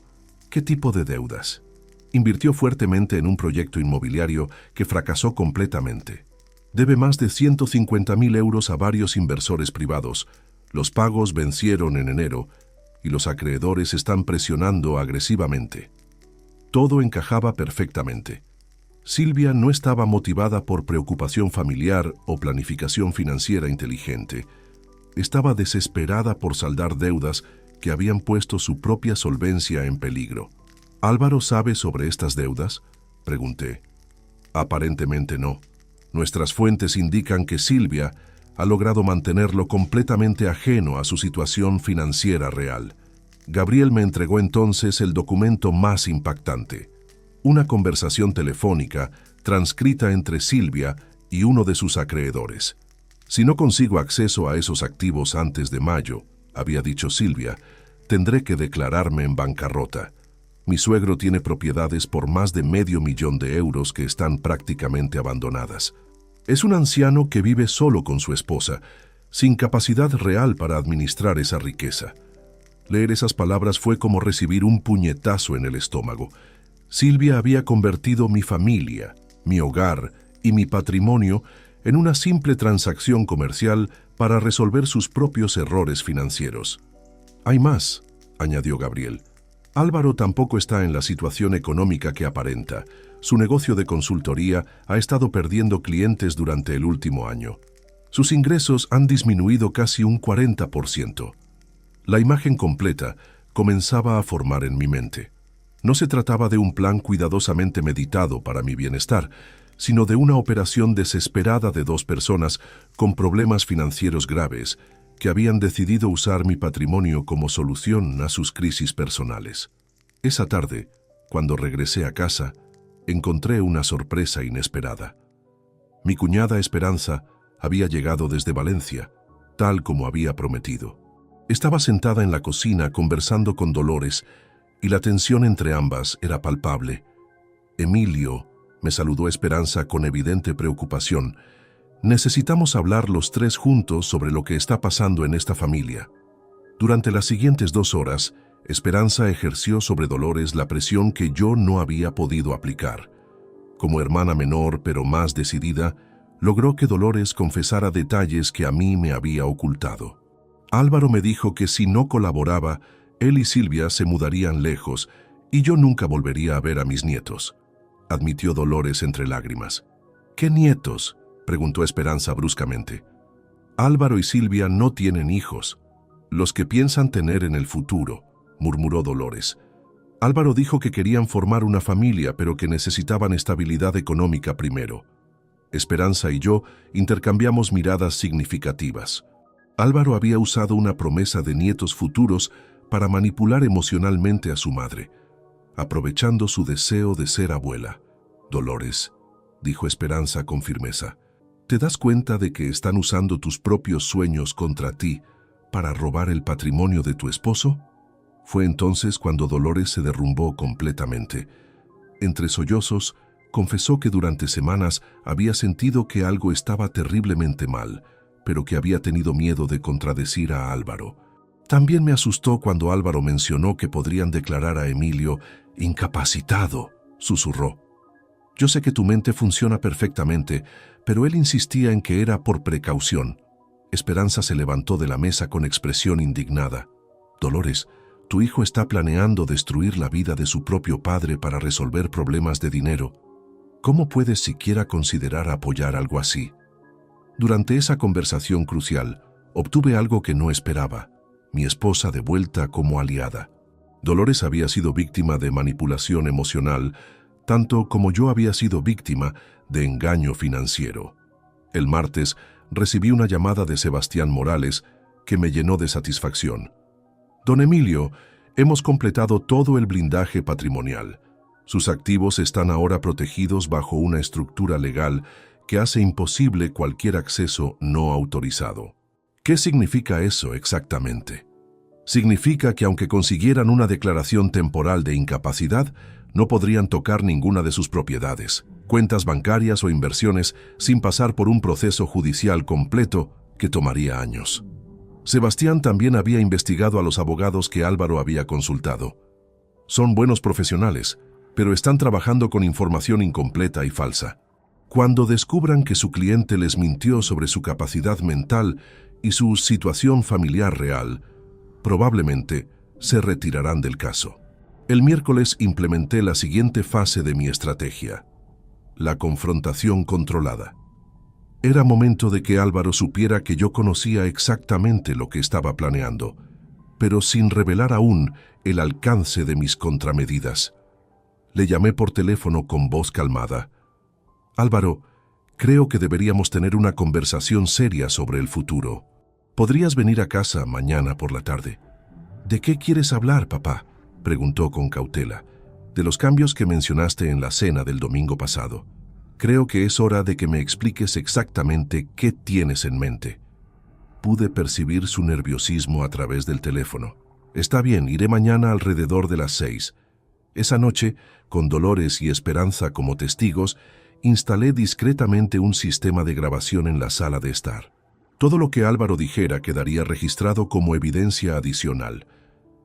¿Qué tipo de deudas? Invirtió fuertemente en un proyecto inmobiliario que fracasó completamente. Debe más de 150.000 euros a varios inversores privados. Los pagos vencieron en enero y los acreedores están presionando agresivamente. Todo encajaba perfectamente. Silvia no estaba motivada por preocupación familiar o planificación financiera inteligente. Estaba desesperada por saldar deudas que habían puesto su propia solvencia en peligro. ¿Álvaro sabe sobre estas deudas?, pregunté. Aparentemente no. Nuestras fuentes indican que Silvia ha logrado mantenerlo completamente ajeno a su situación financiera real. Gabriel me entregó entonces el documento más impactante. Una conversación telefónica transcrita entre Silvia y uno de sus acreedores. Si no consigo acceso a esos activos antes de mayo, había dicho Silvia, tendré que declararme en bancarrota. Mi suegro tiene propiedades por más de $500,000 que están prácticamente abandonadas. Es un anciano que vive solo con su esposa, sin capacidad real para administrar esa riqueza. Leer esas palabras fue como recibir un puñetazo en el estómago. Silvia había convertido mi familia, mi hogar y mi patrimonio en una simple transacción comercial para resolver sus propios errores financieros. Hay más, añadió Gabriel. Álvaro tampoco está en la situación económica que aparenta. Su negocio de consultoría ha estado perdiendo clientes durante el último año. Sus ingresos han disminuido casi un 40%. La imagen completa comenzaba a formar en mi mente. No se trataba de un plan cuidadosamente meditado para mi bienestar, sino de una operación desesperada de 2 personas con problemas financieros graves que habían decidido usar mi patrimonio como solución a sus crisis personales. Esa tarde, cuando regresé a casa, encontré una sorpresa inesperada. Mi cuñada Esperanza había llegado desde Valencia, tal como había prometido. Estaba sentada en la cocina conversando con Dolores y la tensión entre ambas era palpable. Emilio, me saludó Esperanza con evidente preocupación. Necesitamos hablar los 3 juntos sobre lo que está pasando en esta familia. Durante las siguientes 2 horas, Esperanza ejerció sobre Dolores la presión que yo no había podido aplicar. Como hermana menor pero más decidida, logró que Dolores confesara detalles que a mí me había ocultado. Álvaro me dijo que si no colaboraba, él y Silvia se mudarían lejos y yo nunca volvería a ver a mis nietos, admitió Dolores entre lágrimas. ¿Qué nietos?, preguntó Esperanza bruscamente. Álvaro y Silvia no tienen hijos, los que piensan tener en el futuro, murmuró Dolores. Álvaro dijo que querían formar una familia, pero que necesitaban estabilidad económica primero. Esperanza y yo intercambiamos miradas significativas. Álvaro había usado una promesa de nietos futuros para manipular emocionalmente a su madre, aprovechando su deseo de ser abuela. Dolores, dijo Esperanza con firmeza, ¿te das cuenta de que están usando tus propios sueños contra ti para robar el patrimonio de tu esposo? Fue entonces cuando Dolores se derrumbó completamente. Entre sollozos, confesó que durante semanas había sentido que algo estaba terriblemente mal, pero que había tenido miedo de contradecir a Álvaro. También me asustó cuando Álvaro mencionó que podrían declarar a Emilio incapacitado, susurró. Yo sé que tu mente funciona perfectamente, pero él insistía en que era por precaución. Esperanza se levantó de la mesa con expresión indignada. Dolores, Tu hijo está planeando destruir la vida de su propio padre para resolver problemas de dinero. ¿Cómo puedes siquiera considerar apoyar algo así? Durante esa conversación crucial, obtuve algo que no esperaba: mi esposa de vuelta como aliada. Dolores había sido víctima de manipulación emocional, tanto como yo había sido víctima de engaño financiero. El martes recibí una llamada de Sebastián Morales que me llenó de satisfacción. Don Emilio, hemos completado todo el blindaje patrimonial. Sus activos están ahora protegidos bajo una estructura legal que hace imposible cualquier acceso no autorizado. ¿Qué significa eso exactamente? Significa que aunque consiguieran una declaración temporal de incapacidad, no podrían tocar ninguna de sus propiedades, cuentas bancarias o inversiones sin pasar por un proceso judicial completo que tomaría años. Sebastián también había investigado a los abogados que Álvaro había consultado. Son buenos profesionales, pero están trabajando con información incompleta y falsa. Cuando descubran que su cliente les mintió sobre su capacidad mental y su situación familiar real, probablemente se retirarán del caso. El miércoles implementé la siguiente fase de mi estrategia: la confrontación controlada. Era momento de que Álvaro supiera que yo conocía exactamente lo que estaba planeando, pero sin revelar aún el alcance de mis contramedidas. Le llamé por teléfono con voz calmada. Álvaro, creo que deberíamos tener una conversación seria sobre el futuro. ¿Podrías venir a casa mañana por la tarde? ¿De qué quieres hablar, papá?, preguntó con cautela. De los cambios que mencionaste en la cena del domingo pasado. Creo que es hora de que me expliques exactamente qué tienes en mente. Pude percibir su nerviosismo a través del teléfono. Está bien, iré mañana alrededor de las 6. Esa noche, con Dolores y Esperanza como testigos, instalé discretamente un sistema de grabación en la sala de estar. Todo lo que Álvaro dijera quedaría registrado como evidencia adicional.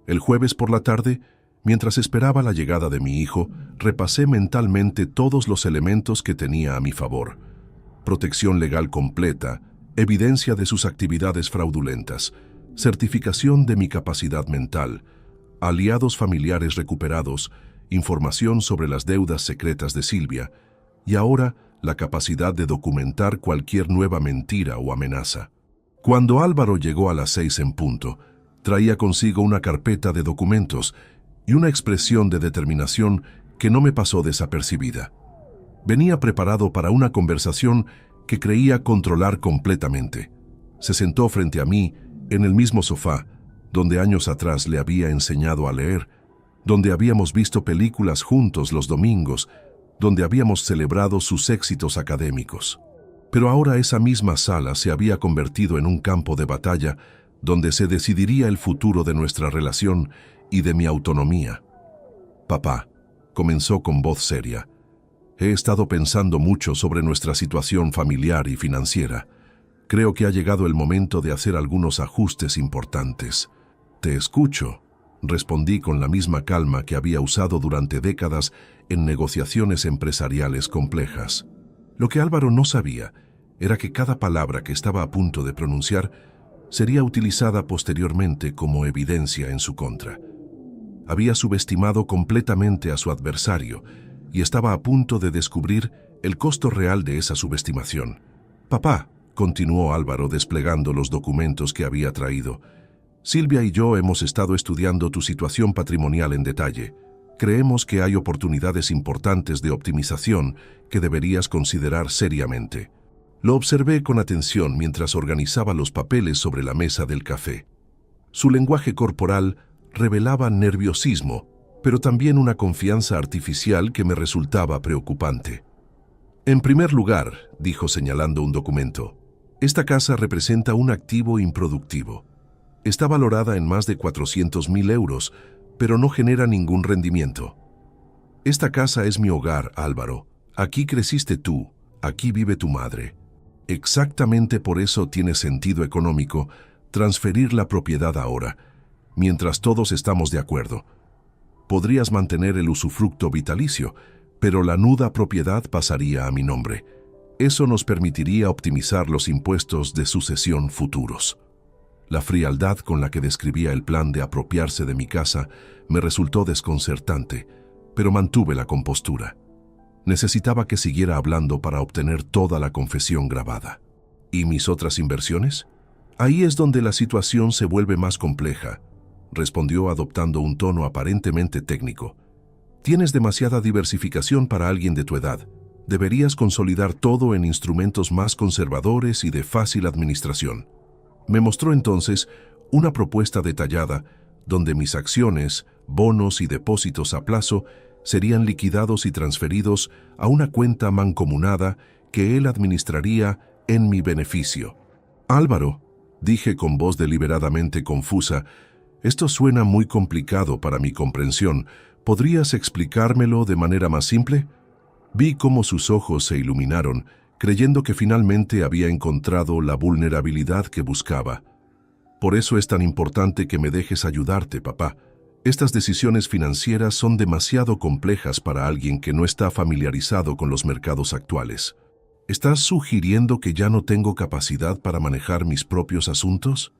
El jueves por la tarde, mientras esperaba la llegada de mi hijo, repasé mentalmente todos los elementos que tenía a mi favor: protección legal completa, evidencia de sus actividades fraudulentas, certificación de mi capacidad mental, aliados familiares recuperados, información sobre las deudas secretas de Silvia, y ahora la capacidad de documentar cualquier nueva mentira o amenaza. Cuando Álvaro llegó a las 6 en punto, traía consigo una carpeta de documentos y una expresión de determinación que no me pasó desapercibida. Venía preparado para una conversación que creía controlar completamente. Se sentó frente a mí en el mismo sofá donde años atrás le había enseñado a leer, donde habíamos visto películas juntos los domingos, donde habíamos celebrado sus éxitos académicos. Pero ahora esa misma sala se había convertido en un campo de batalla donde se decidiría el futuro de nuestra relación y de mi autonomía. Papá, comenzó con voz seria, he estado pensando mucho sobre nuestra situación familiar y financiera. Creo que ha llegado el momento de hacer algunos ajustes importantes. Te escucho, respondí con la misma calma que había usado durante décadas en negociaciones empresariales complejas. Lo que Álvaro no sabía era que cada palabra que estaba a punto de pronunciar sería utilizada posteriormente como evidencia en su contra. Había subestimado completamente a su adversario y estaba a punto de descubrir el costo real de esa subestimación. Papá, continuó Álvaro desplegando los documentos que había traído, Silvia y yo hemos estado estudiando tu situación patrimonial en detalle. Creemos que hay oportunidades importantes de optimización que deberías considerar seriamente. Lo observé con atención mientras organizaba los papeles sobre la mesa del café. Su lenguaje corporal revelaba nerviosismo, pero también una confianza artificial que me resultaba preocupante. En primer lugar, dijo señalando un documento, esta casa representa un activo improductivo. Está valorada en más de 400.000 euros, pero no genera ningún rendimiento. Esta casa es mi hogar, Álvaro. Aquí creciste tú, aquí vive tu madre. Exactamente por eso tiene sentido económico transferir la propiedad ahora, mientras todos estamos de acuerdo. Podrías mantener el usufructo vitalicio, pero la nuda propiedad pasaría a mi nombre. Eso nos permitiría optimizar los impuestos de sucesión futuros. La frialdad con la que describía el plan de apropiarse de mi casa me resultó desconcertante, pero mantuve la compostura. Necesitaba que siguiera hablando para obtener toda la confesión grabada. ¿Y mis otras inversiones? Ahí es donde la situación se vuelve más compleja, respondió adoptando un tono aparentemente técnico. Tienes demasiada diversificación para alguien de tu edad. Deberías consolidar todo en instrumentos más conservadores y de fácil administración. Me mostró entonces una propuesta detallada donde mis acciones, bonos y depósitos a plazo serían liquidados y transferidos a una cuenta mancomunada que él administraría en mi beneficio. Álvaro, dije con voz deliberadamente confusa, esto suena muy complicado para mi comprensión. ¿Podrías explicármelo de manera más simple? Vi cómo sus ojos se iluminaron, creyendo que finalmente había encontrado la vulnerabilidad que buscaba. Por eso es tan importante que me dejes ayudarte, papá. Estas decisiones financieras son demasiado complejas para alguien que no está familiarizado con los mercados actuales. ¿Estás sugiriendo que ya no tengo capacidad para manejar mis propios asuntos?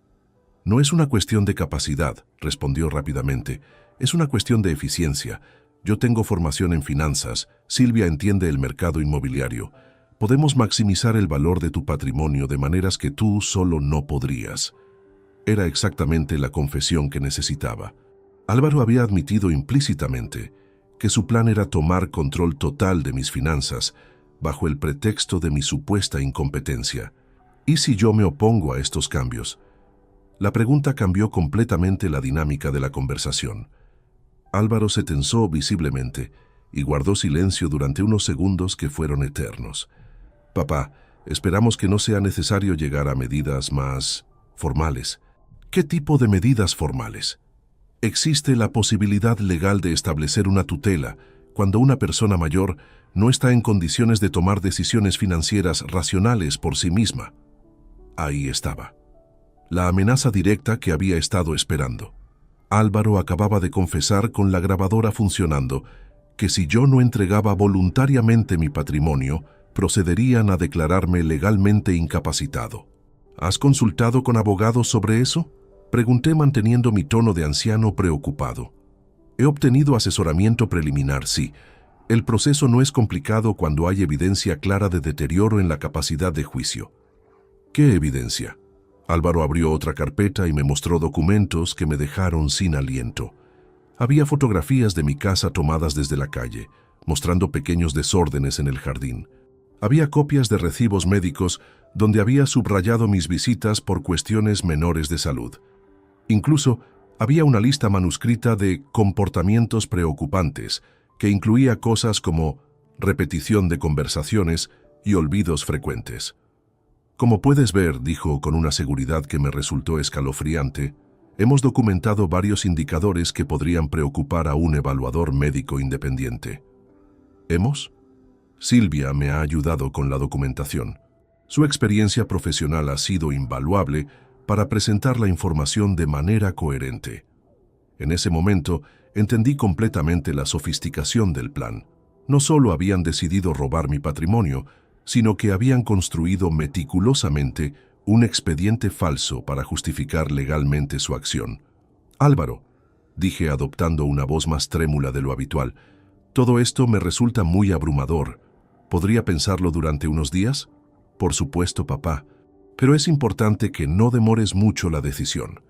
No es una cuestión de capacidad, respondió rápidamente. Es una cuestión de eficiencia. Yo tengo formación en finanzas, Silvia entiende el mercado inmobiliario. Podemos maximizar el valor de tu patrimonio de maneras que tú solo no podrías. Era exactamente la confesión que necesitaba. Álvaro había admitido implícitamente que su plan era tomar control total de mis finanzas bajo el pretexto de mi supuesta incompetencia. ¿Y si yo me opongo a estos cambios? La pregunta cambió completamente la dinámica de la conversación. Álvaro se tensó visiblemente y guardó silencio durante unos segundos que fueron eternos. Papá, esperamos que no sea necesario llegar a medidas más formales. ¿Qué tipo de medidas formales? Existe la posibilidad legal de establecer una tutela cuando una persona mayor no está en condiciones de tomar decisiones financieras racionales por sí misma. Ahí estaba. La amenaza directa que había estado esperando. Álvaro acababa de confesar con la grabadora funcionando que si yo no entregaba voluntariamente mi patrimonio, procederían a declararme legalmente incapacitado. ¿Has consultado con abogados sobre eso? Pregunté manteniendo mi tono de anciano preocupado. He obtenido asesoramiento preliminar, sí. El proceso no es complicado cuando hay evidencia clara de deterioro en la capacidad de juicio. ¿Qué evidencia? Álvaro abrió otra carpeta y me mostró documentos que me dejaron sin aliento. Había fotografías de mi casa tomadas desde la calle, mostrando pequeños desórdenes en el jardín. Había copias de recibos médicos donde había subrayado mis visitas por cuestiones menores de salud. Incluso había una lista manuscrita de comportamientos preocupantes que incluía cosas como repetición de conversaciones y olvidos frecuentes. Como puedes ver, dijo con una seguridad que me resultó escalofriante, hemos documentado varios indicadores que podrían preocupar a un evaluador médico independiente. ¿Hemos? Silvia me ha ayudado con la documentación. Su experiencia profesional ha sido invaluable para presentar la información de manera coherente. En ese momento, entendí completamente la sofisticación del plan. No solo habían decidido robar mi patrimonio, sino que habían construido meticulosamente un expediente falso para justificar legalmente su acción. Álvaro, dije adoptando una voz más trémula de lo habitual, todo esto me resulta muy abrumador. ¿Podría pensarlo durante unos días? Por supuesto, papá, pero es importante que no demores mucho la decisión.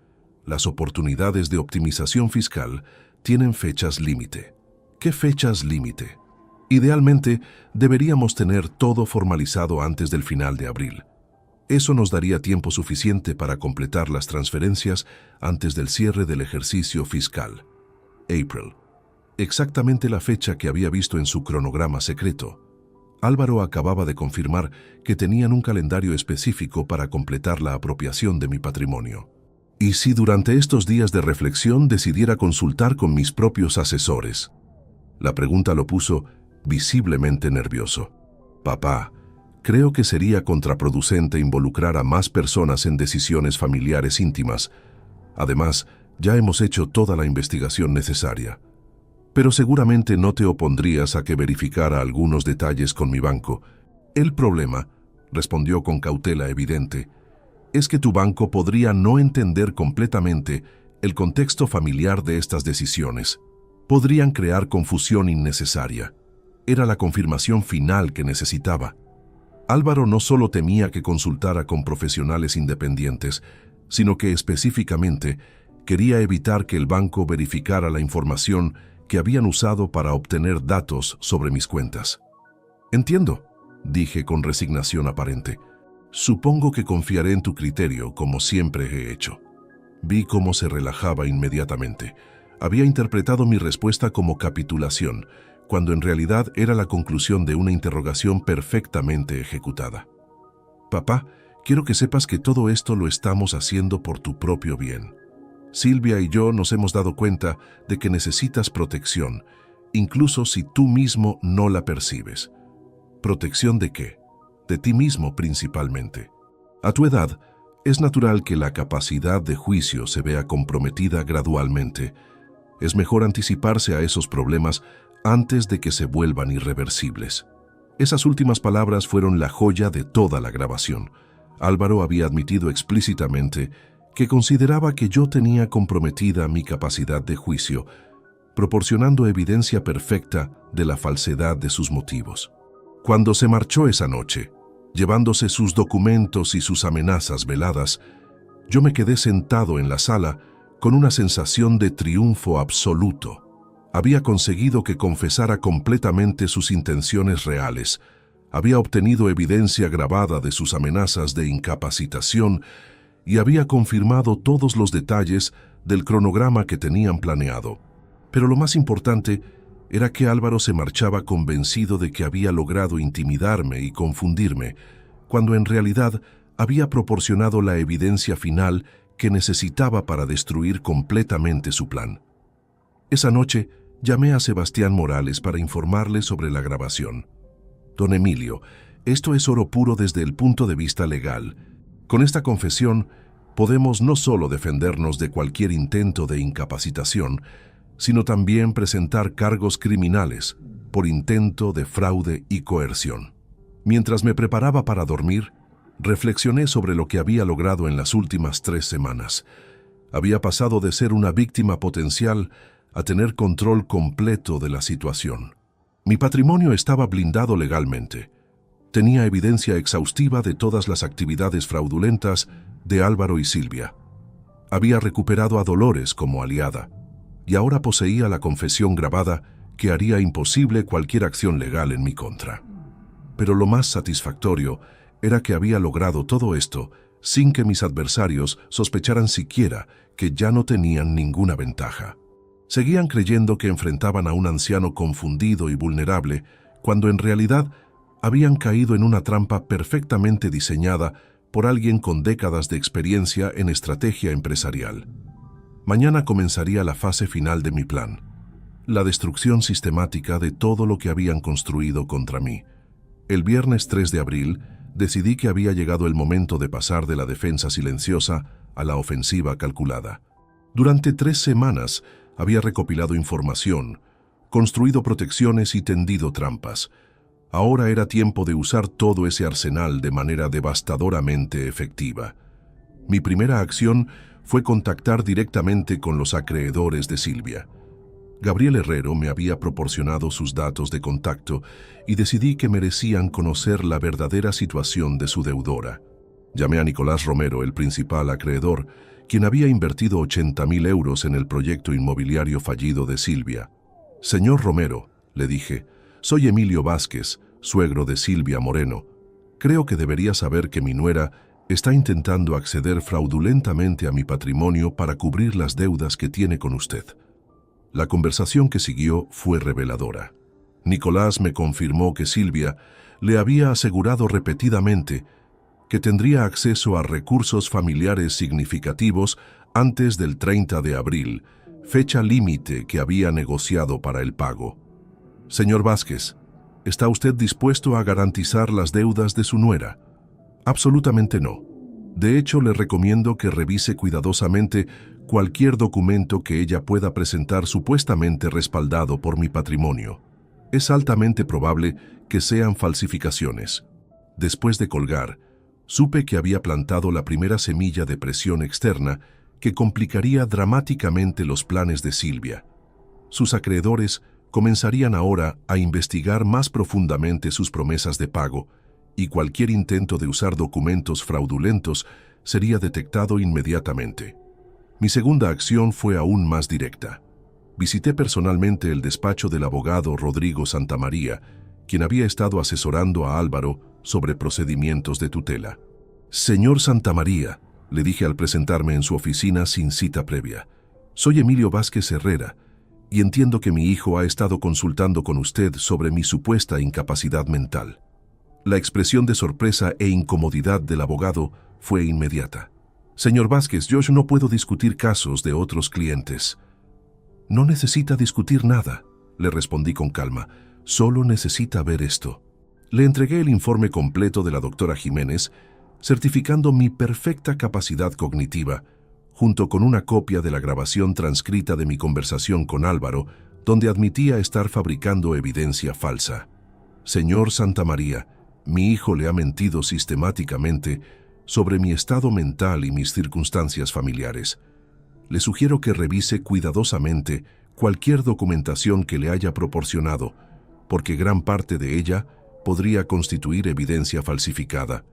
Las oportunidades de optimización fiscal tienen fechas límite. ¿Qué fechas límite? Idealmente, deberíamos tener todo formalizado antes del final de abril. Eso nos daría tiempo suficiente para completar las transferencias antes del cierre del ejercicio fiscal. April. Exactamente la fecha que había visto en su cronograma secreto. Álvaro acababa de confirmar que tenían un calendario específico para completar la apropiación de mi patrimonio. ¿Y si durante estos días de reflexión decidiera consultar con mis propios asesores? La pregunta lo puso visiblemente nervioso. Papá, creo que sería contraproducente involucrar a más personas en decisiones familiares íntimas. Además, ya hemos hecho toda la investigación necesaria. Pero seguramente no te opondrías a que verificara algunos detalles con mi banco. El problema, respondió con cautela evidente, es que tu banco podría no entender completamente el contexto familiar de estas decisiones. Podrían crear confusión innecesaria. Era la confirmación final que necesitaba. Álvaro no solo temía que consultara con profesionales independientes, sino que específicamente quería evitar que el banco verificara la información que habían usado para obtener datos sobre mis cuentas. Entiendo, dije con resignación aparente. Supongo que confiaré en tu criterio, como siempre he hecho. Vi cómo se relajaba inmediatamente. Había interpretado mi respuesta como capitulación, cuando en realidad era la conclusión de una interrogación perfectamente ejecutada. Papá, quiero que sepas que todo esto lo estamos haciendo por tu propio bien. Silvia y yo nos hemos dado cuenta de que necesitas protección, incluso si tú mismo no la percibes. ¿Protección de qué? De ti mismo principalmente. A tu edad, es natural que la capacidad de juicio se vea comprometida gradualmente. Es mejor anticiparse a esos problemas antes de que se vuelvan irreversibles. Esas últimas palabras fueron la joya de toda la grabación. Álvaro había admitido explícitamente que consideraba que yo tenía comprometida mi capacidad de juicio, proporcionando evidencia perfecta de la falsedad de sus motivos. Cuando se marchó esa noche, llevándose sus documentos y sus amenazas veladas, yo me quedé sentado en la sala con una sensación de triunfo absoluto. Había conseguido que confesara completamente sus intenciones reales, había obtenido evidencia grabada de sus amenazas de incapacitación y había confirmado todos los detalles del cronograma que tenían planeado. Pero lo más importante era que Álvaro se marchaba convencido de que había logrado intimidarme y confundirme, cuando en realidad había proporcionado la evidencia final que necesitaba para destruir completamente su plan. Esa noche llamé a Sebastián Morales para informarle sobre la grabación. Don Emilio, esto es oro puro desde el punto de vista legal. Con esta confesión podemos no solo defendernos de cualquier intento de incapacitación, sino también presentar cargos criminales por intento de fraude y coerción. Mientras me preparaba para dormir, reflexioné sobre lo que había logrado en las últimas 3 semanas. Había pasado de ser una víctima potencial a tener control completo de la situación. Mi patrimonio estaba blindado legalmente. Tenía evidencia exhaustiva de todas las actividades fraudulentas de Álvaro y Silvia. Había recuperado a Dolores como aliada, y ahora poseía la confesión grabada que haría imposible cualquier acción legal en mi contra. Pero lo más satisfactorio era que había logrado todo esto sin que mis adversarios sospecharan siquiera que ya no tenían ninguna ventaja. Seguían creyendo que enfrentaban a un anciano confundido y vulnerable, cuando en realidad habían caído en una trampa perfectamente diseñada por alguien con décadas de experiencia en estrategia empresarial. Mañana comenzaría la fase final de mi plan, la destrucción sistemática de todo lo que habían construido contra mí. El viernes 3 de abril decidí que había llegado el momento de pasar de la defensa silenciosa a la ofensiva calculada. Durante 3 semanas había recopilado información, construido protecciones y tendido trampas. Ahora era tiempo de usar todo ese arsenal de manera devastadoramente efectiva. Mi primera acción fue contactar directamente con los acreedores de Silvia. Gabriel Herrero me había proporcionado sus datos de contacto y decidí que merecían conocer la verdadera situación de su deudora. Llamé a Nicolás Romero, el principal acreedor, quien había invertido 80.000 euros en el proyecto inmobiliario fallido de Silvia. Señor Romero, le dije, soy Emilio Vázquez, suegro de Silvia Moreno. Creo que debería saber que mi nuera está intentando acceder fraudulentamente a mi patrimonio para cubrir las deudas que tiene con usted. La conversación que siguió fue reveladora. Nicolás me confirmó que Silvia le había asegurado repetidamente que tendría acceso a recursos familiares significativos antes del 30 de abril, fecha límite que había negociado para el pago. Señor Vázquez, ¿está usted dispuesto a garantizar las deudas de su nuera? Absolutamente no. De hecho, le recomiendo que revise cuidadosamente cualquier documento que ella pueda presentar supuestamente respaldado por mi patrimonio. Es altamente probable que sean falsificaciones. Después de colgar, Supe que había plantado la primera semilla de presión externa que complicaría dramáticamente los planes de Silvia. Sus acreedores comenzarían ahora a investigar más profundamente sus promesas de pago, y cualquier intento de usar documentos fraudulentos sería detectado inmediatamente. Mi segunda acción fue aún más directa. Visité personalmente el despacho del abogado Rodrigo Santamaría, quien había estado asesorando a Álvaro sobre procedimientos de tutela. «Señor Santamaría», le dije al presentarme en su oficina sin cita previa, «soy Emilio Vázquez Herrera, y entiendo que mi hijo ha estado consultando con usted sobre mi supuesta incapacidad mental». La expresión de sorpresa e incomodidad del abogado fue inmediata. «Señor Vázquez, yo no puedo discutir casos de otros clientes». «No necesita discutir nada», le respondí con calma, «solo necesita ver esto». Le entregué el informe completo de la doctora Jiménez, certificando mi perfecta capacidad cognitiva, junto con una copia de la grabación transcrita de mi conversación con Álvaro, donde admitía estar fabricando evidencia falsa. «Señor Santamaría, mi hijo le ha mentido sistemáticamente sobre mi estado mental y mis circunstancias familiares. Le sugiero que revise cuidadosamente cualquier documentación que le haya proporcionado, porque gran parte de ella podría constituir evidencia falsificada».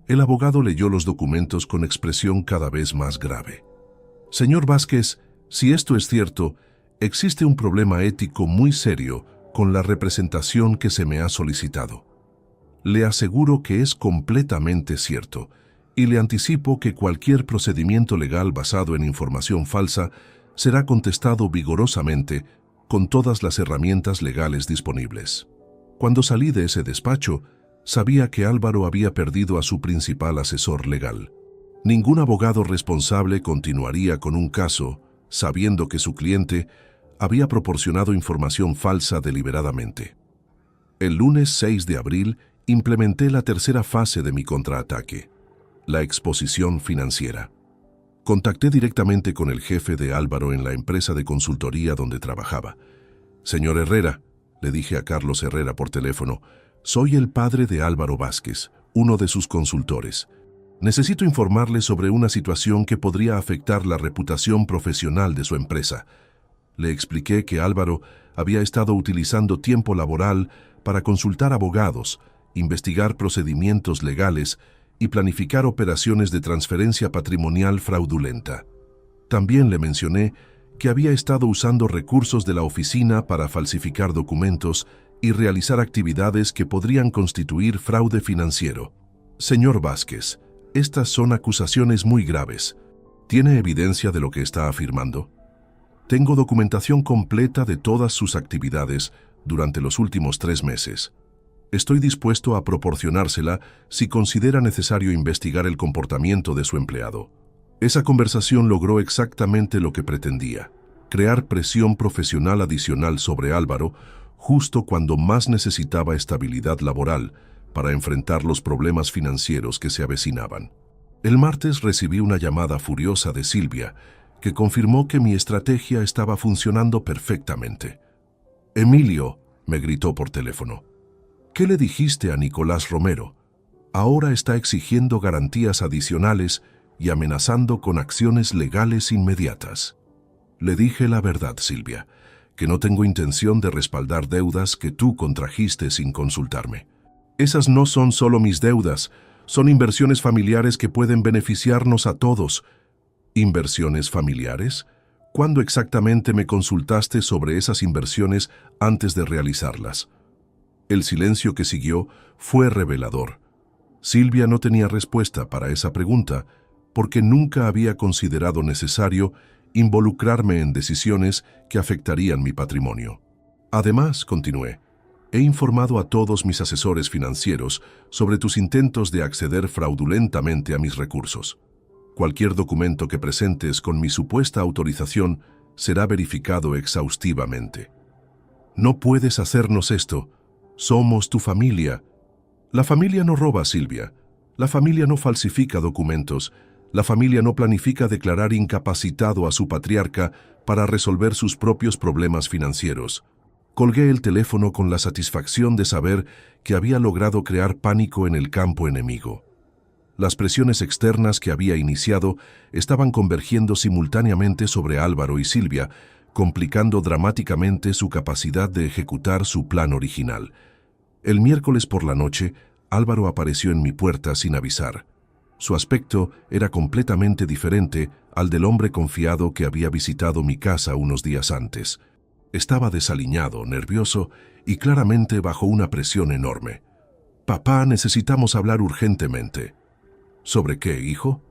El abogado leyó los documentos con expresión cada vez más grave. «Señor Vázquez, si esto es cierto, existe un problema ético muy serio con la representación que se me ha solicitado. Le aseguro que es completamente cierto, y le anticipo que cualquier procedimiento legal basado en información falsa será contestado vigorosamente con todas las herramientas legales disponibles». Cuando salí de ese despacho, sabía que Álvaro había perdido a su principal asesor legal. Ningún abogado responsable continuaría con un caso sabiendo que su cliente había proporcionado información falsa deliberadamente. El lunes 6 de abril implementé la tercera fase de mi contraataque, la exposición financiera. Contacté directamente con el jefe de Álvaro en la empresa de consultoría donde trabajaba. «Señor Herrera», le dije a Carlos Herrera por teléfono, «soy el padre de Álvaro Vázquez, uno de sus consultores. Necesito informarle sobre una situación que podría afectar la reputación profesional de su empresa». Le expliqué que Álvaro había estado utilizando tiempo laboral para consultar abogados, investigar procedimientos legales y planificar operaciones de transferencia patrimonial fraudulenta. También le mencioné que había estado usando recursos de la oficina para falsificar documentos y realizar actividades que podrían constituir fraude financiero. «Señor Vázquez, estas son acusaciones muy graves. ¿Tiene evidencia de lo que está afirmando?» «Tengo documentación completa de todas sus actividades durante los últimos 3 meses. Estoy dispuesto a proporcionársela si considera necesario investigar el comportamiento de su empleado». Esa conversación logró exactamente lo que pretendía: crear presión profesional adicional sobre Álvaro justo cuando más necesitaba estabilidad laboral para enfrentar los problemas financieros que se avecinaban. El martes recibí una llamada furiosa de Silvia, que confirmó que mi estrategia estaba funcionando perfectamente. «Emilio», me gritó por teléfono, «¿qué le dijiste a Nicolás Romero? Ahora está exigiendo garantías adicionales y amenazando con acciones legales inmediatas». Le dije la verdad, Silvia, que no tengo intención de respaldar deudas que tú contrajiste sin consultarme. Esas no son solo mis deudas, son inversiones familiares que pueden beneficiarnos a todos. ¿Inversiones familiares? ¿Cuándo exactamente me consultaste sobre esas inversiones antes de realizarlas? El silencio que siguió fue revelador. Silvia no tenía respuesta para esa pregunta, porque nunca había considerado necesario involucrarme en decisiones que afectarían mi patrimonio. Además, continué, he informado a todos mis asesores financieros sobre tus intentos de acceder fraudulentamente a mis recursos. Cualquier documento que presentes con mi supuesta autorización será verificado exhaustivamente. No puedes hacernos esto. Somos tu familia. La familia no roba, Silvia. La familia no falsifica documentos. La familia no planifica declarar incapacitado a su patriarca para resolver sus propios problemas financieros. Colgué el teléfono con la satisfacción de saber que había logrado crear pánico en el campo enemigo. Las presiones externas que había iniciado estaban convergiendo simultáneamente sobre Álvaro y Silvia, complicando dramáticamente su capacidad de ejecutar su plan original. El miércoles por la noche, Álvaro apareció en mi puerta sin avisar. Su aspecto era completamente diferente al del hombre confiado que había visitado mi casa unos días antes. Estaba desaliñado, nervioso y claramente bajo una presión enorme. «Papá, necesitamos hablar urgentemente». «¿Sobre qué, hijo?»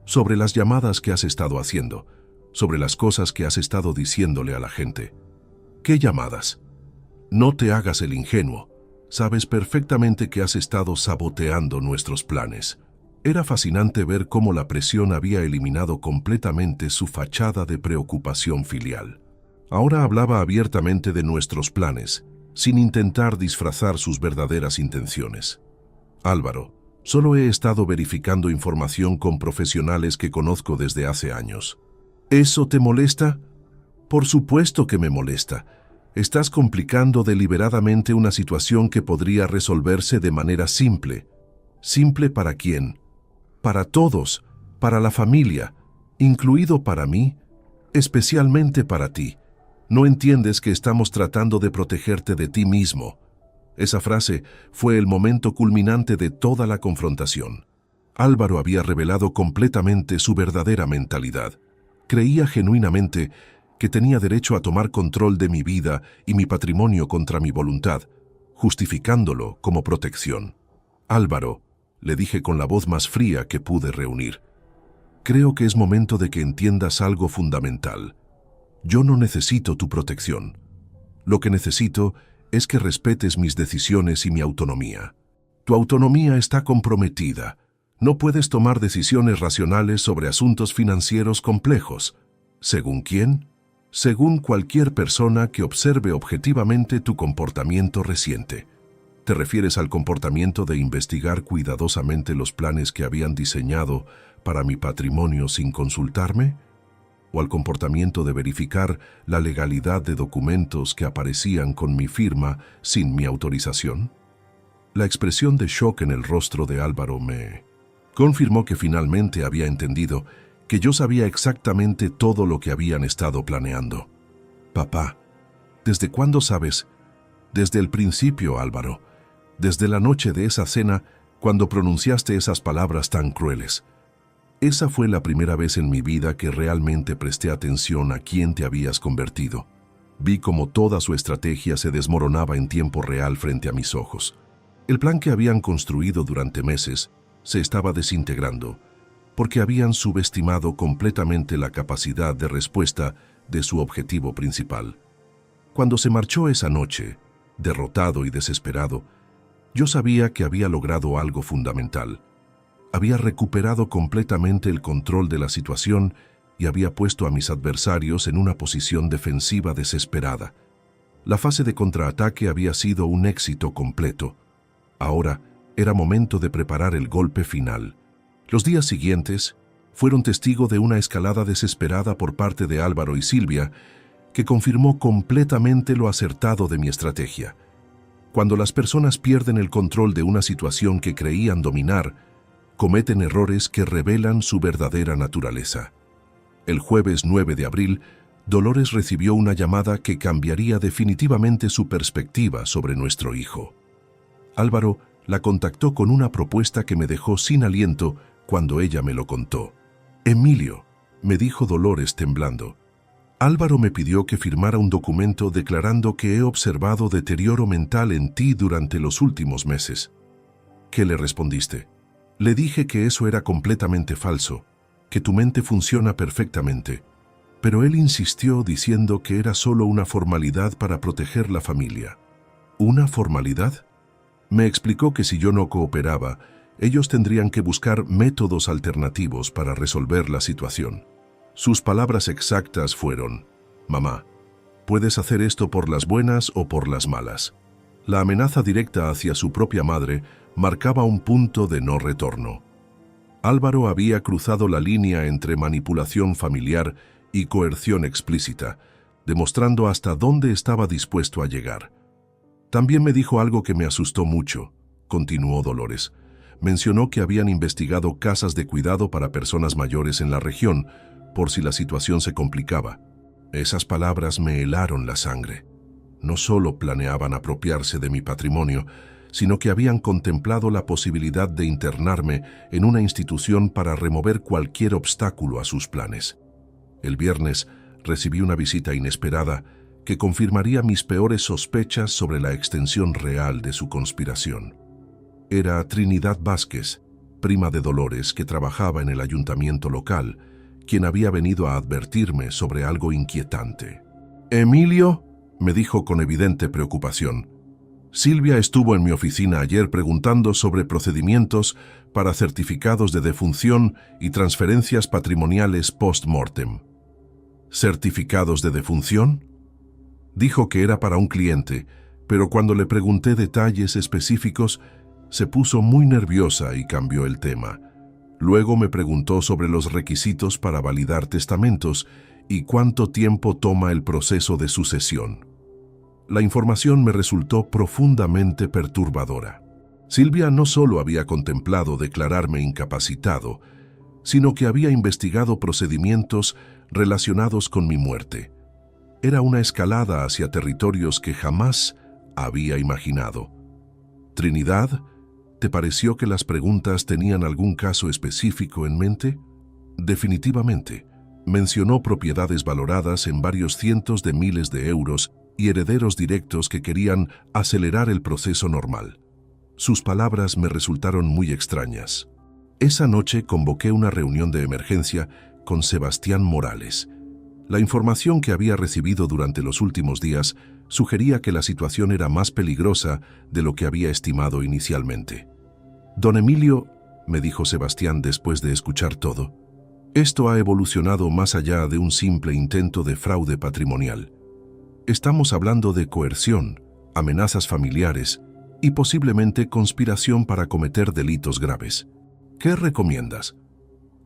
«Sobre las llamadas que has estado haciendo, sobre las cosas que has estado diciéndole a la gente». «¿Qué llamadas?» «No te hagas el ingenuo. Sabes perfectamente que has estado saboteando nuestros planes». Era fascinante ver cómo la presión había eliminado completamente su fachada de preocupación filial. Ahora hablaba abiertamente de nuestros planes, sin intentar disfrazar sus verdaderas intenciones. «Álvaro, solo he estado verificando información con profesionales que conozco desde hace años». «¿Eso te molesta?» «Por supuesto que me molesta. Estás complicando deliberadamente una situación que podría resolverse de manera simple». «¿Simple para quién?» «Para todos, para la familia, incluido para mí, especialmente para ti. No entiendes que estamos tratando de protegerte de ti mismo». Esa frase fue el momento culminante de toda la confrontación. Álvaro había revelado completamente su verdadera mentalidad. Creía genuinamente que tenía derecho a tomar control de mi vida y mi patrimonio contra mi voluntad, justificándolo como protección. «Álvaro», le dije con la voz más fría que pude reunir, «creo que es momento de que entiendas algo fundamental. Yo no necesito tu protección. Lo que necesito es que respetes mis decisiones y mi autonomía. Tu autonomía está comprometida. No puedes tomar decisiones racionales sobre asuntos financieros complejos. ¿Según quién? Según cualquier persona que observe objetivamente tu comportamiento reciente. ¿Te refieres al comportamiento de investigar cuidadosamente los planes que habían diseñado para mi patrimonio sin consultarme? ¿O al comportamiento de verificar la legalidad de documentos que aparecían con mi firma sin mi autorización? La expresión de shock en el rostro de Álvaro me confirmó que finalmente había entendido que yo sabía exactamente todo lo que habían estado planeando. «Papá, ¿desde cuándo sabes?» «Desde el principio, Álvaro. Desde la noche de esa cena, cuando pronunciaste esas palabras tan crueles. Esa fue la primera vez en mi vida que realmente presté atención a quién te habías convertido. Vi cómo toda su estrategia se desmoronaba en tiempo real frente a mis ojos. El plan que habían construido durante meses se estaba desintegrando, porque habían subestimado completamente la capacidad de respuesta de su objetivo principal. Cuando se marchó esa noche, derrotado y desesperado, yo sabía que había logrado algo fundamental. Había recuperado completamente el control de la situación y había puesto a mis adversarios en una posición defensiva desesperada. La fase de contraataque había sido un éxito completo. Ahora era momento de preparar el golpe final. Los días siguientes fueron testigo de una escalada desesperada por parte de Álvaro y Silvia que confirmó completamente lo acertado de mi estrategia. Cuando las personas pierden el control de una situación que creían dominar, cometen errores que revelan su verdadera naturaleza. El jueves 9 de abril, Dolores recibió una llamada que cambiaría definitivamente su perspectiva sobre nuestro hijo. Álvaro la contactó con una propuesta que me dejó sin aliento cuando ella me lo contó. «Emilio», me dijo Dolores temblando, «Álvaro me pidió que firmara un documento declarando que he observado deterioro mental en ti durante los últimos meses». «¿Qué le respondiste?» «Le dije que eso era completamente falso, que tu mente funciona perfectamente». Pero él insistió diciendo que era solo una formalidad para proteger la familia. ¿Una formalidad? Me explicó que si yo no cooperaba, ellos tendrían que buscar métodos alternativos para resolver la situación. Sus palabras exactas fueron: «Mamá, puedes hacer esto por las buenas o por las malas». La amenaza directa hacia su propia madre marcaba un punto de no retorno. Álvaro había cruzado la línea entre manipulación familiar y coerción explícita, demostrando hasta dónde estaba dispuesto a llegar. También me dijo algo que me asustó mucho, continuó Dolores. mencionó que habían investigado casas de cuidado para personas mayores en la región, por si la situación se complicaba. Esas palabras me helaron la sangre. No solo planeaban apropiarse de mi patrimonio, sino que habían contemplado la posibilidad de internarme en una institución para remover cualquier obstáculo a sus planes. El viernes recibí una visita inesperada que confirmaría mis peores sospechas sobre la extensión real de su conspiración. Era Trinidad Vázquez, prima de Dolores, que trabajaba en el ayuntamiento local, quien había venido a advertirme sobre algo inquietante. «Emilio», me dijo con evidente preocupación, «Silvia estuvo en mi oficina ayer preguntando sobre procedimientos para certificados de defunción y transferencias patrimoniales post-mortem». «¿Certificados de defunción?». Dijo que era para un cliente, pero cuando le pregunté detalles específicos, se puso muy nerviosa y cambió el tema. Luego me preguntó sobre los requisitos para validar testamentos y cuánto tiempo toma el proceso de sucesión. La información me resultó profundamente perturbadora. Silvia no solo había contemplado declararme incapacitado, sino que había investigado procedimientos relacionados con mi muerte. Era una escalada hacia territorios que jamás había imaginado. «Trinidad, ¿te pareció que las preguntas tenían algún caso específico en mente?». «Definitivamente». Mencionó propiedades valoradas en varios cientos de miles de euros y herederos directos que querían acelerar el proceso normal. Sus palabras me resultaron muy extrañas. Esa noche convoqué una reunión de emergencia con Sebastián Morales. La información que había recibido durante los últimos días sugería que la situación era más peligrosa de lo que había estimado inicialmente. «Don Emilio», me dijo Sebastián después de escuchar todo, «esto ha evolucionado más allá de un simple intento de fraude patrimonial. Estamos hablando de coerción, amenazas familiares y posiblemente conspiración para cometer delitos graves. ¿Qué recomiendas?».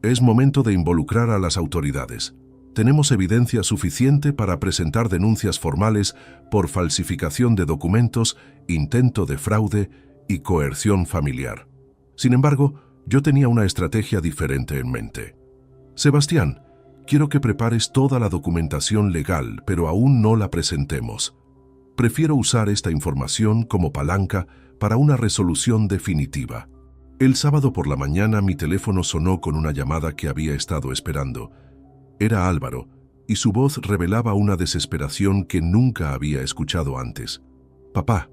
«Es momento de involucrar a las autoridades. Tenemos evidencia suficiente para presentar denuncias formales por falsificación de documentos, intento de fraude y coerción familiar. Sin embargo, yo tenía una estrategia diferente en mente. Sebastián, quiero que prepares toda la documentación legal, pero aún no la presentemos. Prefiero usar esta información como palanca para una resolución definitiva». El sábado por la mañana mi teléfono sonó con una llamada que había estado esperando. Era Álvaro, y su voz revelaba una desesperación que nunca había escuchado antes. «Papá,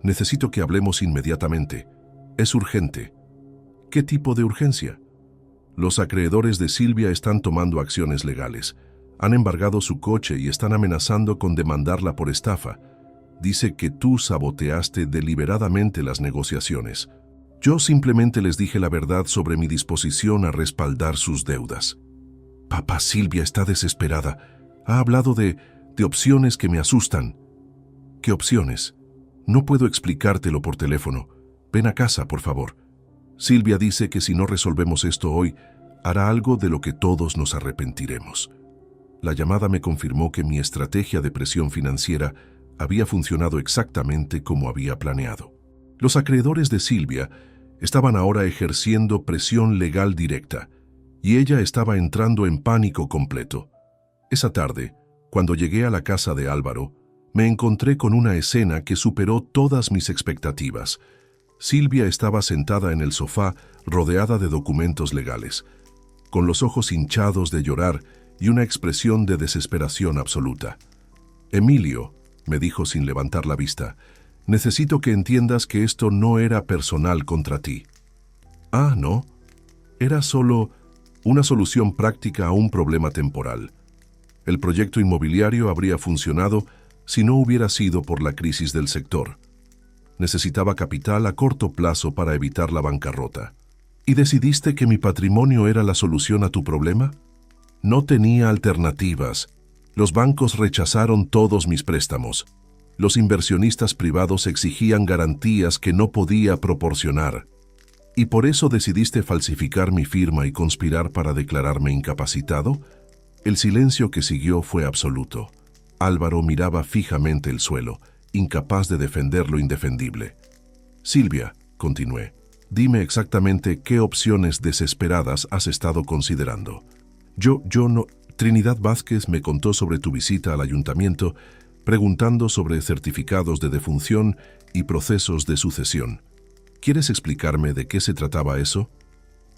necesito que hablemos inmediatamente. Es urgente». «¿Qué tipo de urgencia?». «Los acreedores de Silvia están tomando acciones legales. Han embargado su coche y están amenazando con demandarla por estafa. Dice que tú saboteaste deliberadamente las negociaciones. Yo simplemente les dije la verdad sobre mi disposición a respaldar sus deudas». «Papá, Silvia está desesperada. Ha hablado de opciones que me asustan». «¿Qué opciones?». «No puedo explicártelo por teléfono. Ven a casa, por favor. Silvia dice que si no resolvemos esto hoy, hará algo de lo que todos nos arrepentiremos». La llamada me confirmó que mi estrategia de presión financiera había funcionado exactamente como había planeado. Los acreedores de Silvia estaban ahora ejerciendo presión legal directa, y ella estaba entrando en pánico completo. Esa tarde, cuando llegué a la casa de Álvaro, me encontré con una escena que superó todas mis expectativas. Silvia estaba sentada en el sofá, rodeada de documentos legales, con los ojos hinchados de llorar y una expresión de desesperación absoluta. «Emilio», me dijo sin levantar la vista, «necesito que entiendas que esto no era personal contra ti». «Ah, ¿no?». «Era solo una solución práctica a un problema temporal. El proyecto inmobiliario habría funcionado si no hubiera sido por la crisis del sector. Necesitaba capital a corto plazo para evitar la bancarrota. ¿Y decidiste que mi patrimonio era la solución a tu problema?». «No tenía alternativas. Los bancos rechazaron todos mis préstamos. Los inversionistas privados exigían garantías que no podía proporcionar. ¿Y por eso decidiste falsificar mi firma y conspirar para declararme incapacitado?». El silencio que siguió fue absoluto. Álvaro miraba fijamente el suelo, incapaz de defender lo indefendible. «Silvia», continué, Dime exactamente qué opciones desesperadas has estado considerando. Yo no... Trinidad Vázquez me contó sobre tu visita al ayuntamiento, preguntando sobre certificados de defunción y procesos de sucesión. ¿Quieres explicarme de qué se trataba eso?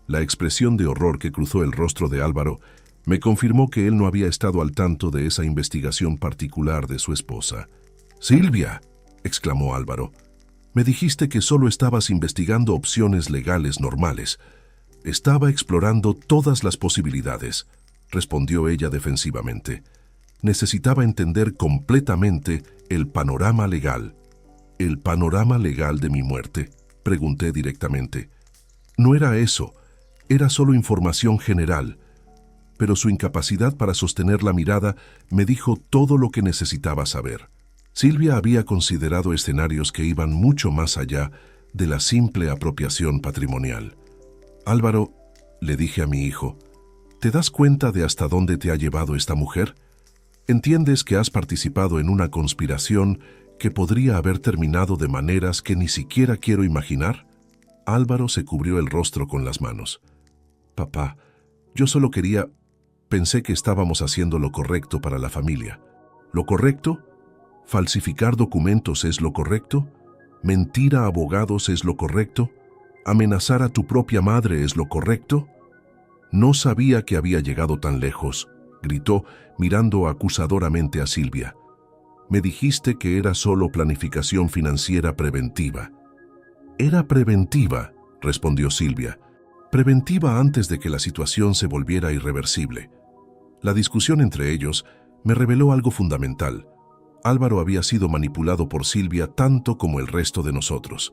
La expresión de horror que cruzó el rostro de Álvaro me confirmó que él no había estado al tanto de esa investigación particular de su esposa. «¡Silvia!», exclamó Álvaro. «Me dijiste que solo estabas investigando opciones legales normales. Estaba explorando todas las posibilidades», respondió ella defensivamente. «Necesitaba entender completamente el panorama legal». «¿El panorama legal de mi muerte?», pregunté directamente. «No era eso, era solo información general». Pero su incapacidad para sostener la mirada me dijo todo lo que necesitaba saber. Silvia había considerado escenarios que iban mucho más allá de la simple apropiación patrimonial. «Álvaro», le dije a mi hijo, «¿te das cuenta de hasta dónde te ha llevado esta mujer? ¿Entiendes que has participado en una conspiración que podría haber terminado de maneras que ni siquiera quiero imaginar?» Álvaro se cubrió el rostro con las manos. «Papá, yo solo quería... Pensé que estábamos haciendo lo correcto para la familia». «¿Lo correcto? ¿Falsificar documentos es lo correcto? ¿Mentir a abogados es lo correcto? ¿Amenazar a tu propia madre es lo correcto?» «No sabía que había llegado tan lejos», gritó, mirando acusadoramente a Silvia. «Me dijiste que era solo planificación financiera preventiva». «Era preventiva», respondió Silvia. «Preventiva antes de que la situación se volviera irreversible». La discusión entre ellos me reveló algo fundamental. Álvaro había sido manipulado por Silvia tanto como el resto de nosotros.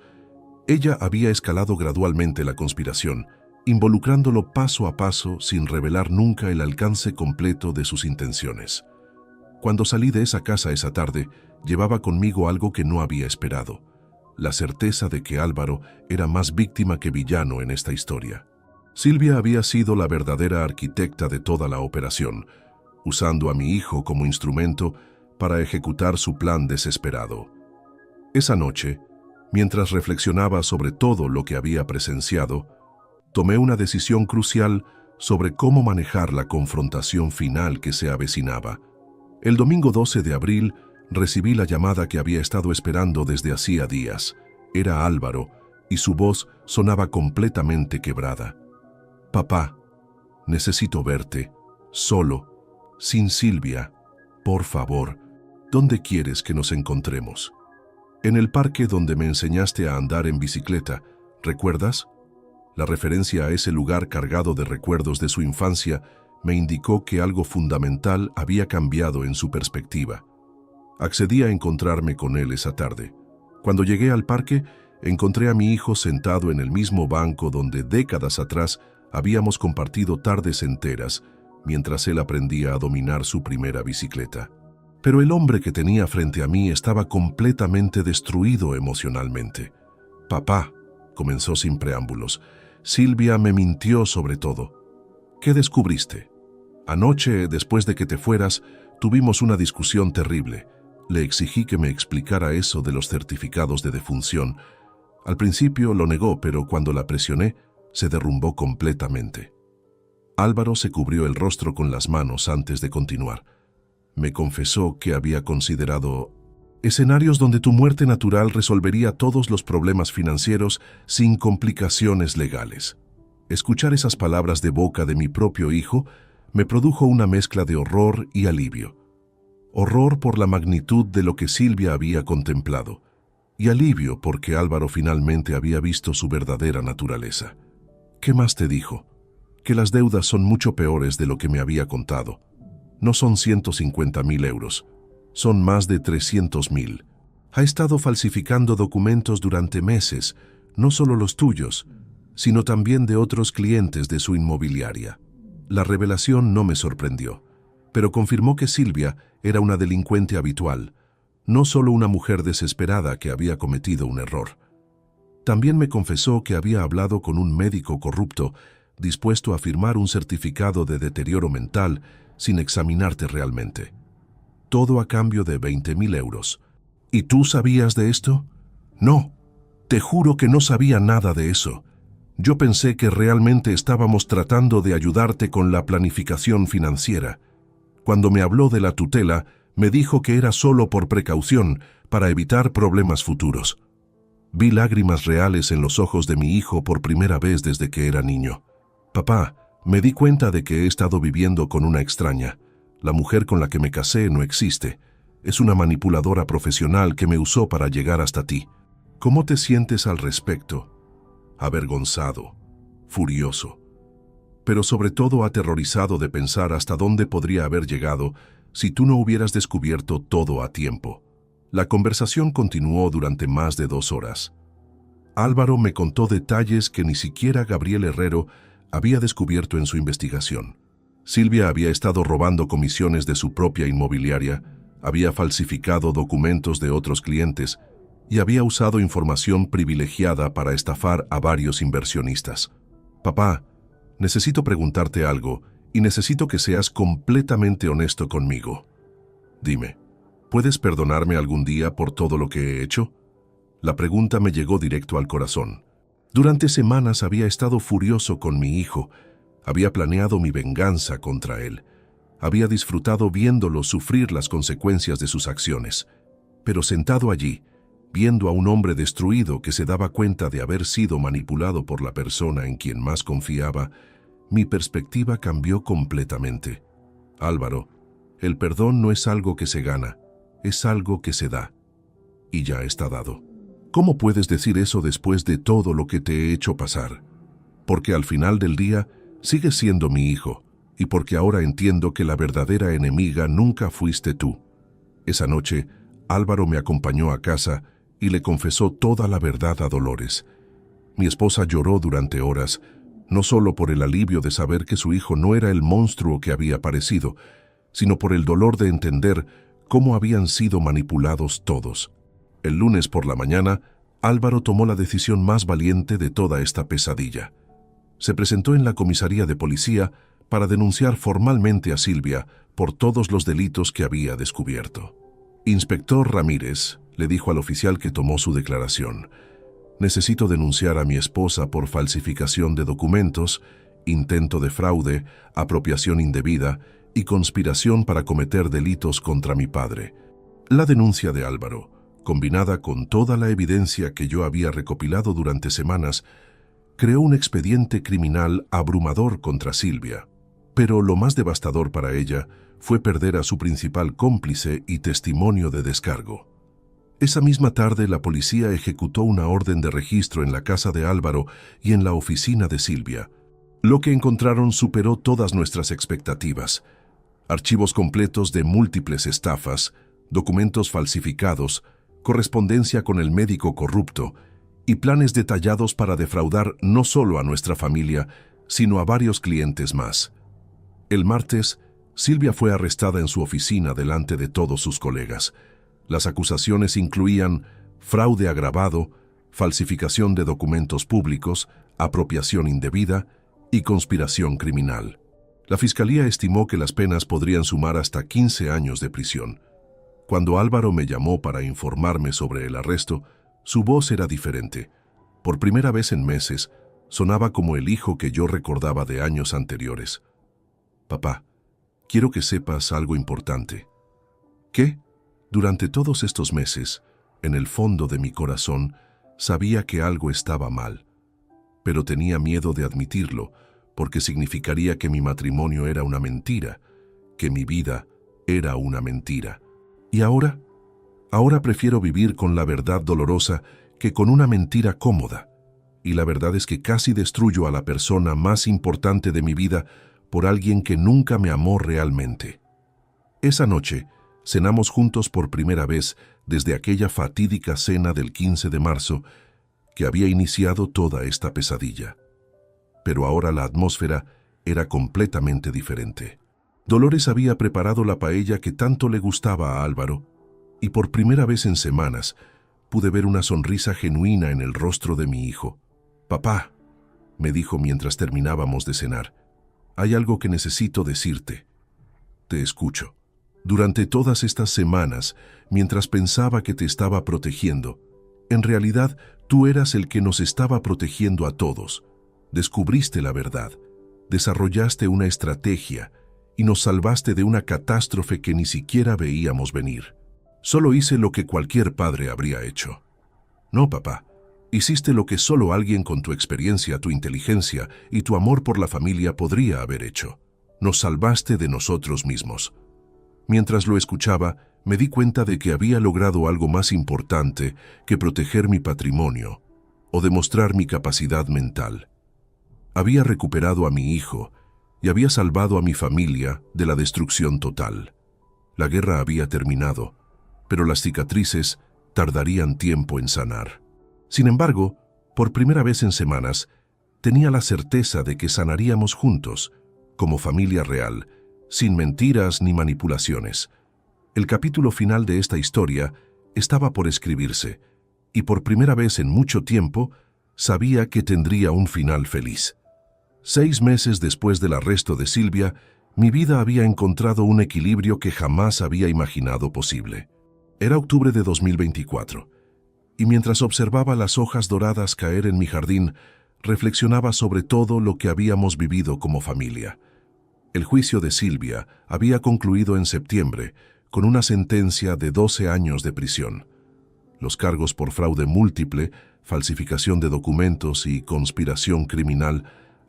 Ella había escalado gradualmente la conspiración, involucrándolo paso a paso sin revelar nunca el alcance completo de sus intenciones. Cuando salí de esa casa esa tarde, llevaba conmigo algo que no había esperado: la certeza de que Álvaro era más víctima que villano en esta historia. Silvia había sido la verdadera arquitecta de toda la operación, usando a mi hijo como instrumento para ejecutar su plan desesperado. Esa noche, mientras reflexionaba sobre todo lo que había presenciado, tomé una decisión crucial sobre cómo manejar la confrontación final que se avecinaba. El domingo 12 de abril recibí la llamada que había estado esperando desde hacía días. Era Álvaro, y su voz sonaba completamente quebrada. «Papá, necesito verte, solo, sin Silvia. Por favor, ¿dónde quieres que nos encontremos?» «En el parque donde me enseñaste a andar en bicicleta, ¿recuerdas?». La referencia a ese lugar cargado de recuerdos de su infancia me indicó que algo fundamental había cambiado en su perspectiva. Accedí a encontrarme con él esa tarde. Cuando llegué al parque, encontré a mi hijo sentado en el mismo banco donde décadas atrás habíamos compartido tardes enteras, mientras él aprendía a dominar su primera bicicleta. Pero el hombre que tenía frente a mí estaba completamente destruido emocionalmente. «Papá», comenzó sin preámbulos, «Silvia me mintió sobre todo». «¿Qué descubriste?». «Anoche, después de que te fueras, tuvimos una discusión terrible. Le exigí que me explicara eso de los certificados de defunción. Al principio lo negó, pero cuando la presioné, se derrumbó completamente». Álvaro se cubrió el rostro con las manos antes de continuar. Me confesó que había considerado escenarios donde tu muerte natural resolvería todos los problemas financieros sin complicaciones legales. Escuchar esas palabras de boca de mi propio hijo me produjo una mezcla de horror y alivio. Horror por la magnitud de lo que Silvia había contemplado, y alivio porque Álvaro finalmente había visto su verdadera naturaleza. «¿Qué más te dijo?». «Que las deudas son mucho peores de lo que me había contado. No son 150.000 euros, son más de 300.000. Ha estado falsificando documentos durante meses, no solo los tuyos, sino también de otros clientes de su inmobiliaria». La revelación no me sorprendió, pero confirmó que Silvia era una delincuente habitual, no solo una mujer desesperada que había cometido un error. También me confesó que había hablado con un médico corrupto dispuesto a firmar un certificado de deterioro mental sin examinarte realmente. Todo a cambio de 20.000 euros. «¿Y tú sabías de esto?». «No, te juro que no sabía nada de eso». Yo pensé que realmente estábamos tratando de ayudarte con la planificación financiera. Cuando me habló de la tutela, me dijo que era solo por precaución, para evitar problemas futuros. Vi lágrimas reales en los ojos de mi hijo por primera vez desde que era niño. Papá, me di cuenta de que he estado viviendo con una extraña. La mujer con la que me casé no existe. Es una manipuladora profesional que me usó para llegar hasta ti. ¿Cómo te sientes al respecto? Avergonzado, furioso, pero sobre todo aterrorizado de pensar hasta dónde podría haber llegado si tú no hubieras descubierto todo a tiempo. La conversación continuó durante más de 2 horas. Álvaro me contó detalles que ni siquiera Gabriel Herrero había descubierto en su investigación. Silvia había estado robando comisiones de su propia inmobiliaria, había falsificado documentos de otros clientes y había usado información privilegiada para estafar a varios inversionistas. Papá, necesito preguntarte algo y necesito que seas completamente honesto conmigo. Dime, ¿puedes perdonarme algún día por todo lo que he hecho? La pregunta me llegó directo al corazón. Durante semanas había estado furioso con mi hijo, había planeado mi venganza contra él, había disfrutado viéndolo sufrir las consecuencias de sus acciones. Pero sentado allí, viendo a un hombre destruido que se daba cuenta de haber sido manipulado por la persona en quien más confiaba, mi perspectiva cambió completamente. Álvaro, el perdón no es algo que se gana, es algo que se da. Y ya está dado. ¿Cómo puedes decir eso después de todo lo que te he hecho pasar? Porque al final del día, sigues siendo mi hijo, y porque ahora entiendo que la verdadera enemiga nunca fuiste tú. Esa noche, Álvaro me acompañó a casa y le confesó toda la verdad a Dolores. Mi esposa lloró durante horas, no solo por el alivio de saber que su hijo no era el monstruo que había parecido, sino por el dolor de entender cómo habían sido manipulados todos. El lunes por la mañana, Álvaro tomó la decisión más valiente de toda esta pesadilla. Se presentó en la comisaría de policía para denunciar formalmente a Silvia por todos los delitos que había descubierto. Inspector Ramírez, le dijo al oficial que tomó su declaración, necesito denunciar a mi esposa por falsificación de documentos, intento de fraude, apropiación indebida y conspiración para cometer delitos contra mi padre. La denuncia de Álvaro, combinada con toda la evidencia que yo había recopilado durante semanas, creó un expediente criminal abrumador contra Silvia. Pero lo más devastador para ella fue perder a su principal cómplice y testimonio de descargo. Esa misma tarde la policía ejecutó una orden de registro en la casa de Álvaro y en la oficina de Silvia. Lo que encontraron superó todas nuestras expectativas. Archivos completos de múltiples estafas, documentos falsificados, correspondencia con el médico corrupto y planes detallados para defraudar no solo a nuestra familia, sino a varios clientes más. El martes, Silvia fue arrestada en su oficina delante de todos sus colegas. Las acusaciones incluían fraude agravado, falsificación de documentos públicos, apropiación indebida y conspiración criminal. La fiscalía estimó que las penas podrían sumar hasta 15 años de prisión. Cuando Álvaro me llamó para informarme sobre el arresto, su voz era diferente. Por primera vez en meses, sonaba como el hijo que yo recordaba de años anteriores. Papá, quiero que sepas algo importante. ¿Qué? Durante todos estos meses, en el fondo de mi corazón, sabía que algo estaba mal. Pero tenía miedo de admitirlo, porque significaría que mi matrimonio era una mentira, que mi vida era una mentira. ¿Y ahora? Ahora prefiero vivir con la verdad dolorosa que con una mentira cómoda. Y la verdad es que casi destruyo a la persona más importante de mi vida por alguien que nunca me amó realmente. Esa noche, cenamos juntos por primera vez desde aquella fatídica cena del 15 de marzo que había iniciado toda esta pesadilla. Pero ahora la atmósfera era completamente diferente. Dolores había preparado la paella que tanto le gustaba a Álvaro, y por primera vez en semanas pude ver una sonrisa genuina en el rostro de mi hijo. «Papá», me dijo mientras terminábamos de cenar, «hay algo que necesito decirte». «Te escucho». Durante todas estas semanas, mientras pensaba que te estaba protegiendo, en realidad tú eras el que nos estaba protegiendo a todos. Descubriste la verdad, desarrollaste una estrategia y nos salvaste de una catástrofe que ni siquiera veíamos venir. Solo hice lo que cualquier padre habría hecho. No, papá. Hiciste lo que solo alguien con tu experiencia, tu inteligencia y tu amor por la familia podría haber hecho. Nos salvaste de nosotros mismos. Mientras lo escuchaba, me di cuenta de que había logrado algo más importante que proteger mi patrimonio o demostrar mi capacidad mental. Había recuperado a mi hijo y había salvado a mi familia de la destrucción total. La guerra había terminado, pero las cicatrices tardarían tiempo en sanar. Sin embargo, por primera vez en semanas, tenía la certeza de que sanaríamos juntos, como familia real, sin mentiras ni manipulaciones. El capítulo final de esta historia estaba por escribirse, y por primera vez en mucho tiempo sabía que tendría un final feliz. 6 meses después del arresto de Silvia, mi vida había encontrado un equilibrio que jamás había imaginado posible. Era octubre de 2024, y mientras observaba las hojas doradas caer en mi jardín, reflexionaba sobre todo lo que habíamos vivido como familia. El juicio de Silvia había concluido en septiembre, con una sentencia de 12 años de prisión. Los cargos por fraude múltiple, falsificación de documentos y conspiración criminal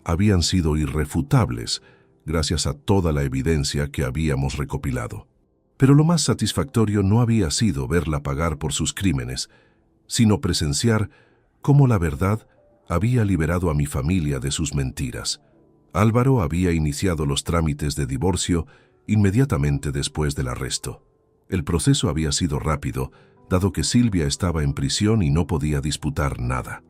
habían sido irrefutables, gracias a toda la evidencia que habíamos recopilado. Pero lo más satisfactorio no había sido verla pagar por sus crímenes, sino presenciar cómo la verdad había liberado a mi familia de sus mentiras. Álvaro había iniciado los trámites de divorcio inmediatamente después del arresto. El proceso había sido rápido, dado que Silvia estaba en prisión y no podía disputar nada.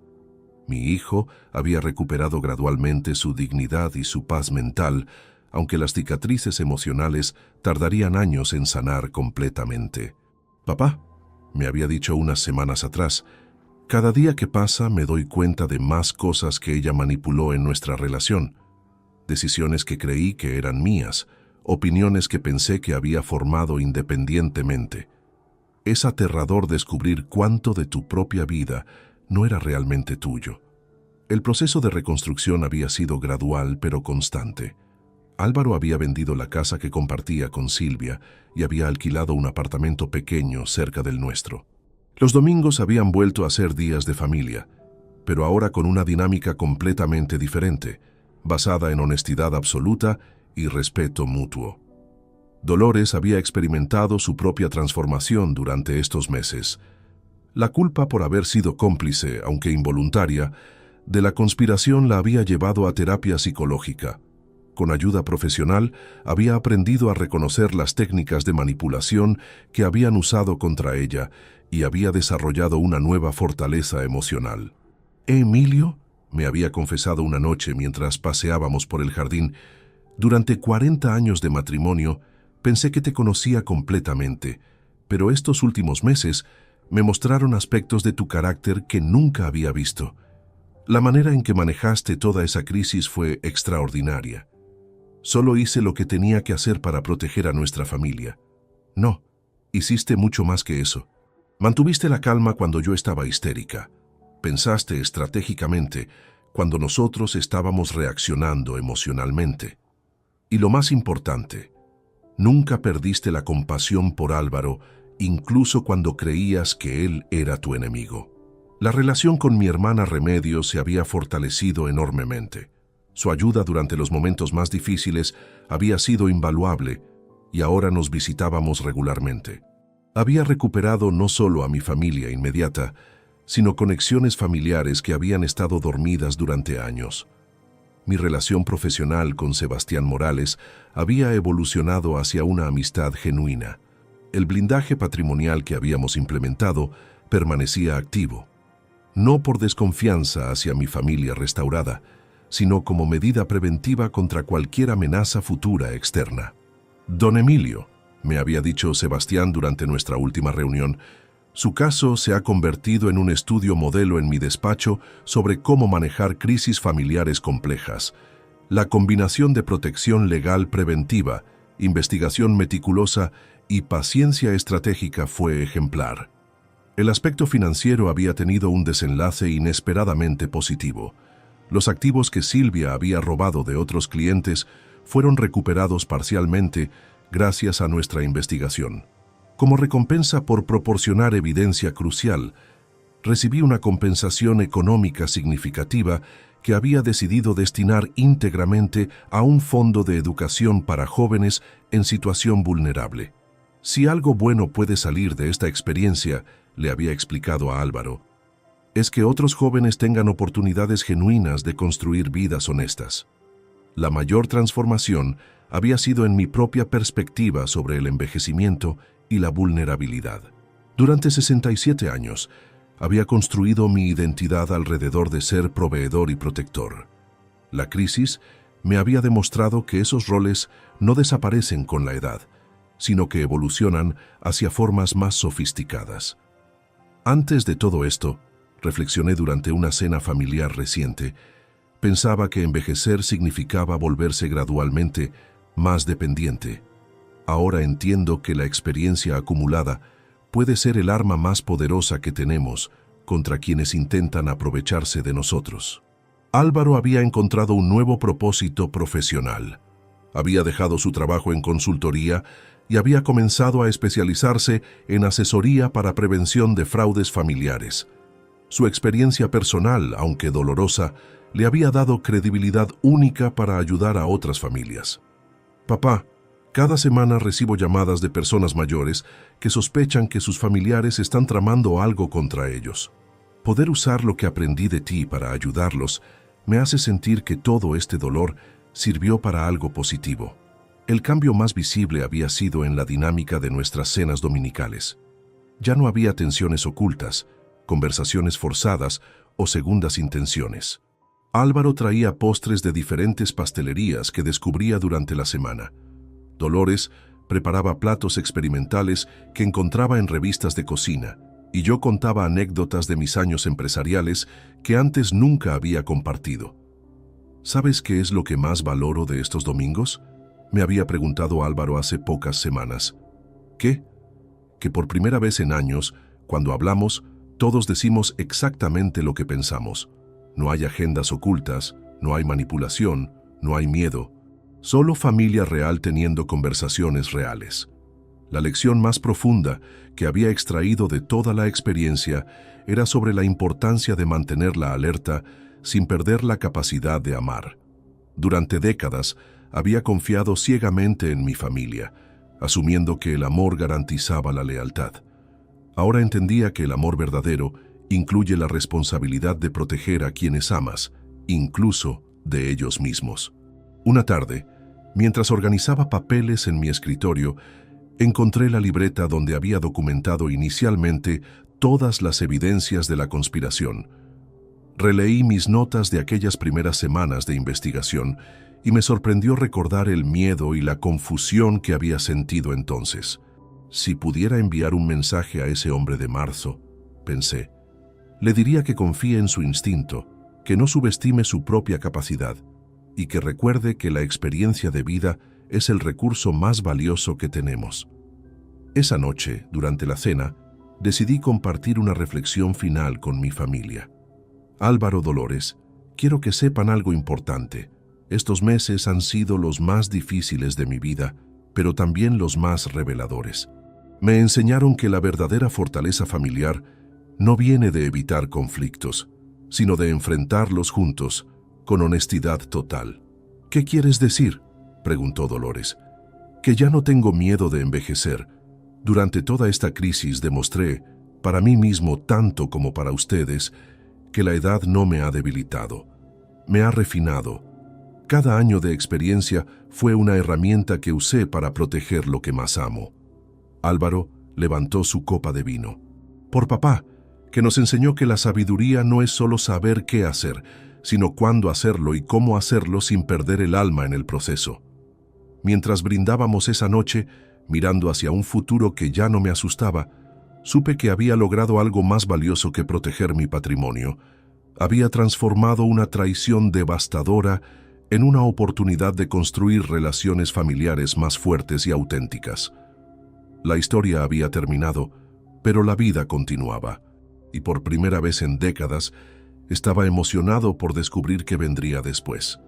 Mi hijo había recuperado gradualmente su dignidad y su paz mental, aunque las cicatrices emocionales tardarían años en sanar completamente. «Papá», me había dicho unas semanas atrás, «cada día que pasa me doy cuenta de más cosas que ella manipuló en nuestra relación. Decisiones que creí que eran mías, opiniones que pensé que había formado independientemente. Es aterrador descubrir cuánto de tu propia vida no era realmente tuyo». El proceso de reconstrucción había sido gradual pero constante. Álvaro había vendido la casa que compartía con Silvia y había alquilado un apartamento pequeño cerca del nuestro. Los domingos habían vuelto a ser días de familia, pero ahora con una dinámica completamente diferente, basada en honestidad absoluta y respeto mutuo. Dolores había experimentado su propia transformación durante estos meses. La culpa por haber sido cómplice, aunque involuntaria, de la conspiración la había llevado a terapia psicológica. Con ayuda profesional, había aprendido a reconocer las técnicas de manipulación que habían usado contra ella y había desarrollado una nueva fortaleza emocional. «Emilio», me había confesado una noche mientras paseábamos por el jardín, «durante 40 años de matrimonio pensé que te conocía completamente, pero estos últimos meses me mostraron aspectos de tu carácter que nunca había visto. La manera en que manejaste toda esa crisis fue extraordinaria. Solo hice lo que tenía que hacer para proteger a nuestra familia. No, hiciste mucho más que eso. Mantuviste la calma cuando yo estaba histérica. Pensaste estratégicamente cuando nosotros estábamos reaccionando emocionalmente. Y lo más importante, nunca perdiste la compasión por Álvaro, incluso cuando creías que él era tu enemigo. La relación con mi hermana Remedios se había fortalecido enormemente. Su ayuda durante los momentos más difíciles había sido invaluable y ahora nos visitábamos regularmente. Había recuperado no solo a mi familia inmediata, sino conexiones familiares que habían estado dormidas durante años. Mi relación profesional con Sebastián Morales había evolucionado hacia una amistad genuina. El blindaje patrimonial que habíamos implementado permanecía activo. No por desconfianza hacia mi familia restaurada, sino como medida preventiva contra cualquier amenaza futura externa. «Don Emilio», me había dicho Sebastián durante nuestra última reunión, «su caso se ha convertido en un estudio modelo en mi despacho sobre cómo manejar crisis familiares complejas. La combinación de protección legal preventiva, investigación meticulosa y paciencia estratégica fue ejemplar». El aspecto financiero había tenido un desenlace inesperadamente positivo. Los activos que Silvia había robado de otros clientes fueron recuperados parcialmente gracias a nuestra investigación. Como recompensa por proporcionar evidencia crucial, recibí una compensación económica significativa que había decidido destinar íntegramente a un fondo de educación para jóvenes en situación vulnerable. Si algo bueno puede salir de esta experiencia, le había explicado a Álvaro, es que otros jóvenes tengan oportunidades genuinas de construir vidas honestas. La mayor transformación había sido en mi propia perspectiva sobre el envejecimiento y la vulnerabilidad. Durante 67 años, había construido mi identidad alrededor de ser proveedor y protector. La crisis me había demostrado que esos roles no desaparecen con la edad, sino que evolucionan hacia formas más sofisticadas. Antes de todo esto, reflexioné durante una cena familiar reciente, pensaba que envejecer significaba volverse gradualmente más dependiente. Ahora entiendo que la experiencia acumulada puede ser el arma más poderosa que tenemos contra quienes intentan aprovecharse de nosotros. Álvaro había encontrado un nuevo propósito profesional. Había dejado su trabajo en consultoría y había comenzado a especializarse en asesoría para prevención de fraudes familiares. Su experiencia personal, aunque dolorosa, le había dado credibilidad única para ayudar a otras familias. Papá, cada semana recibo llamadas de personas mayores que sospechan que sus familiares están tramando algo contra ellos. Poder usar lo que aprendí de ti para ayudarlos me hace sentir que todo este dolor sirvió para algo positivo. El cambio más visible había sido en la dinámica de nuestras cenas dominicales. Ya no había tensiones ocultas, conversaciones forzadas o segundas intenciones. Álvaro traía postres de diferentes pastelerías que descubría durante la semana. Dolores preparaba platos experimentales que encontraba en revistas de cocina, y yo contaba anécdotas de mis años empresariales que antes nunca había compartido. ¿Sabes qué es lo que más valoro de estos domingos?, me había preguntado Álvaro hace pocas semanas. ¿Qué? Que por primera vez en años, cuando hablamos, todos decimos exactamente lo que pensamos. No hay agendas ocultas, no hay manipulación, no hay miedo. Solo familia real teniendo conversaciones reales. La lección más profunda que había extraído de toda la experiencia era sobre la importancia de mantener la alerta sin perder la capacidad de amar. Durante décadas había confiado ciegamente en mi familia, asumiendo que el amor garantizaba la lealtad. Ahora entendía que el amor verdadero incluye la responsabilidad de proteger a quienes amas, incluso de ellos mismos. Una tarde, mientras organizaba papeles en mi escritorio, encontré la libreta donde había documentado inicialmente todas las evidencias de la conspiración. Releí mis notas de aquellas primeras semanas de investigación y me sorprendió recordar el miedo y la confusión que había sentido entonces. Si pudiera enviar un mensaje a ese hombre de marzo, pensé, le diría que confíe en su instinto, que no subestime su propia capacidad y que recuerde que la experiencia de vida es el recurso más valioso que tenemos. Esa noche, durante la cena, decidí compartir una reflexión final con mi familia. Álvaro, Dolores, quiero que sepan algo importante. Estos meses han sido los más difíciles de mi vida, pero también los más reveladores. Me enseñaron que la verdadera fortaleza familiar no viene de evitar conflictos, sino de enfrentarlos juntos, con honestidad total. ¿Qué quieres decir?, preguntó Dolores. Que ya no tengo miedo de envejecer. Durante toda esta crisis demostré, para mí mismo tanto como para ustedes, que la edad no me ha debilitado, me ha refinado. Cada año de experiencia fue una herramienta que usé para proteger lo que más amo. Álvaro levantó su copa de vino. Por papá, que nos enseñó que la sabiduría no es solo saber qué hacer, sino cuándo hacerlo y cómo hacerlo sin perder el alma en el proceso. Mientras brindábamos esa noche, mirando hacia un futuro que ya no me asustaba, supe que había logrado algo más valioso que proteger mi patrimonio. Había transformado una traición devastadora en una oportunidad de construir relaciones familiares más fuertes y auténticas. La historia había terminado, pero la vida continuaba, y por primera vez en décadas, Estaba emocionado por descubrir qué vendría después.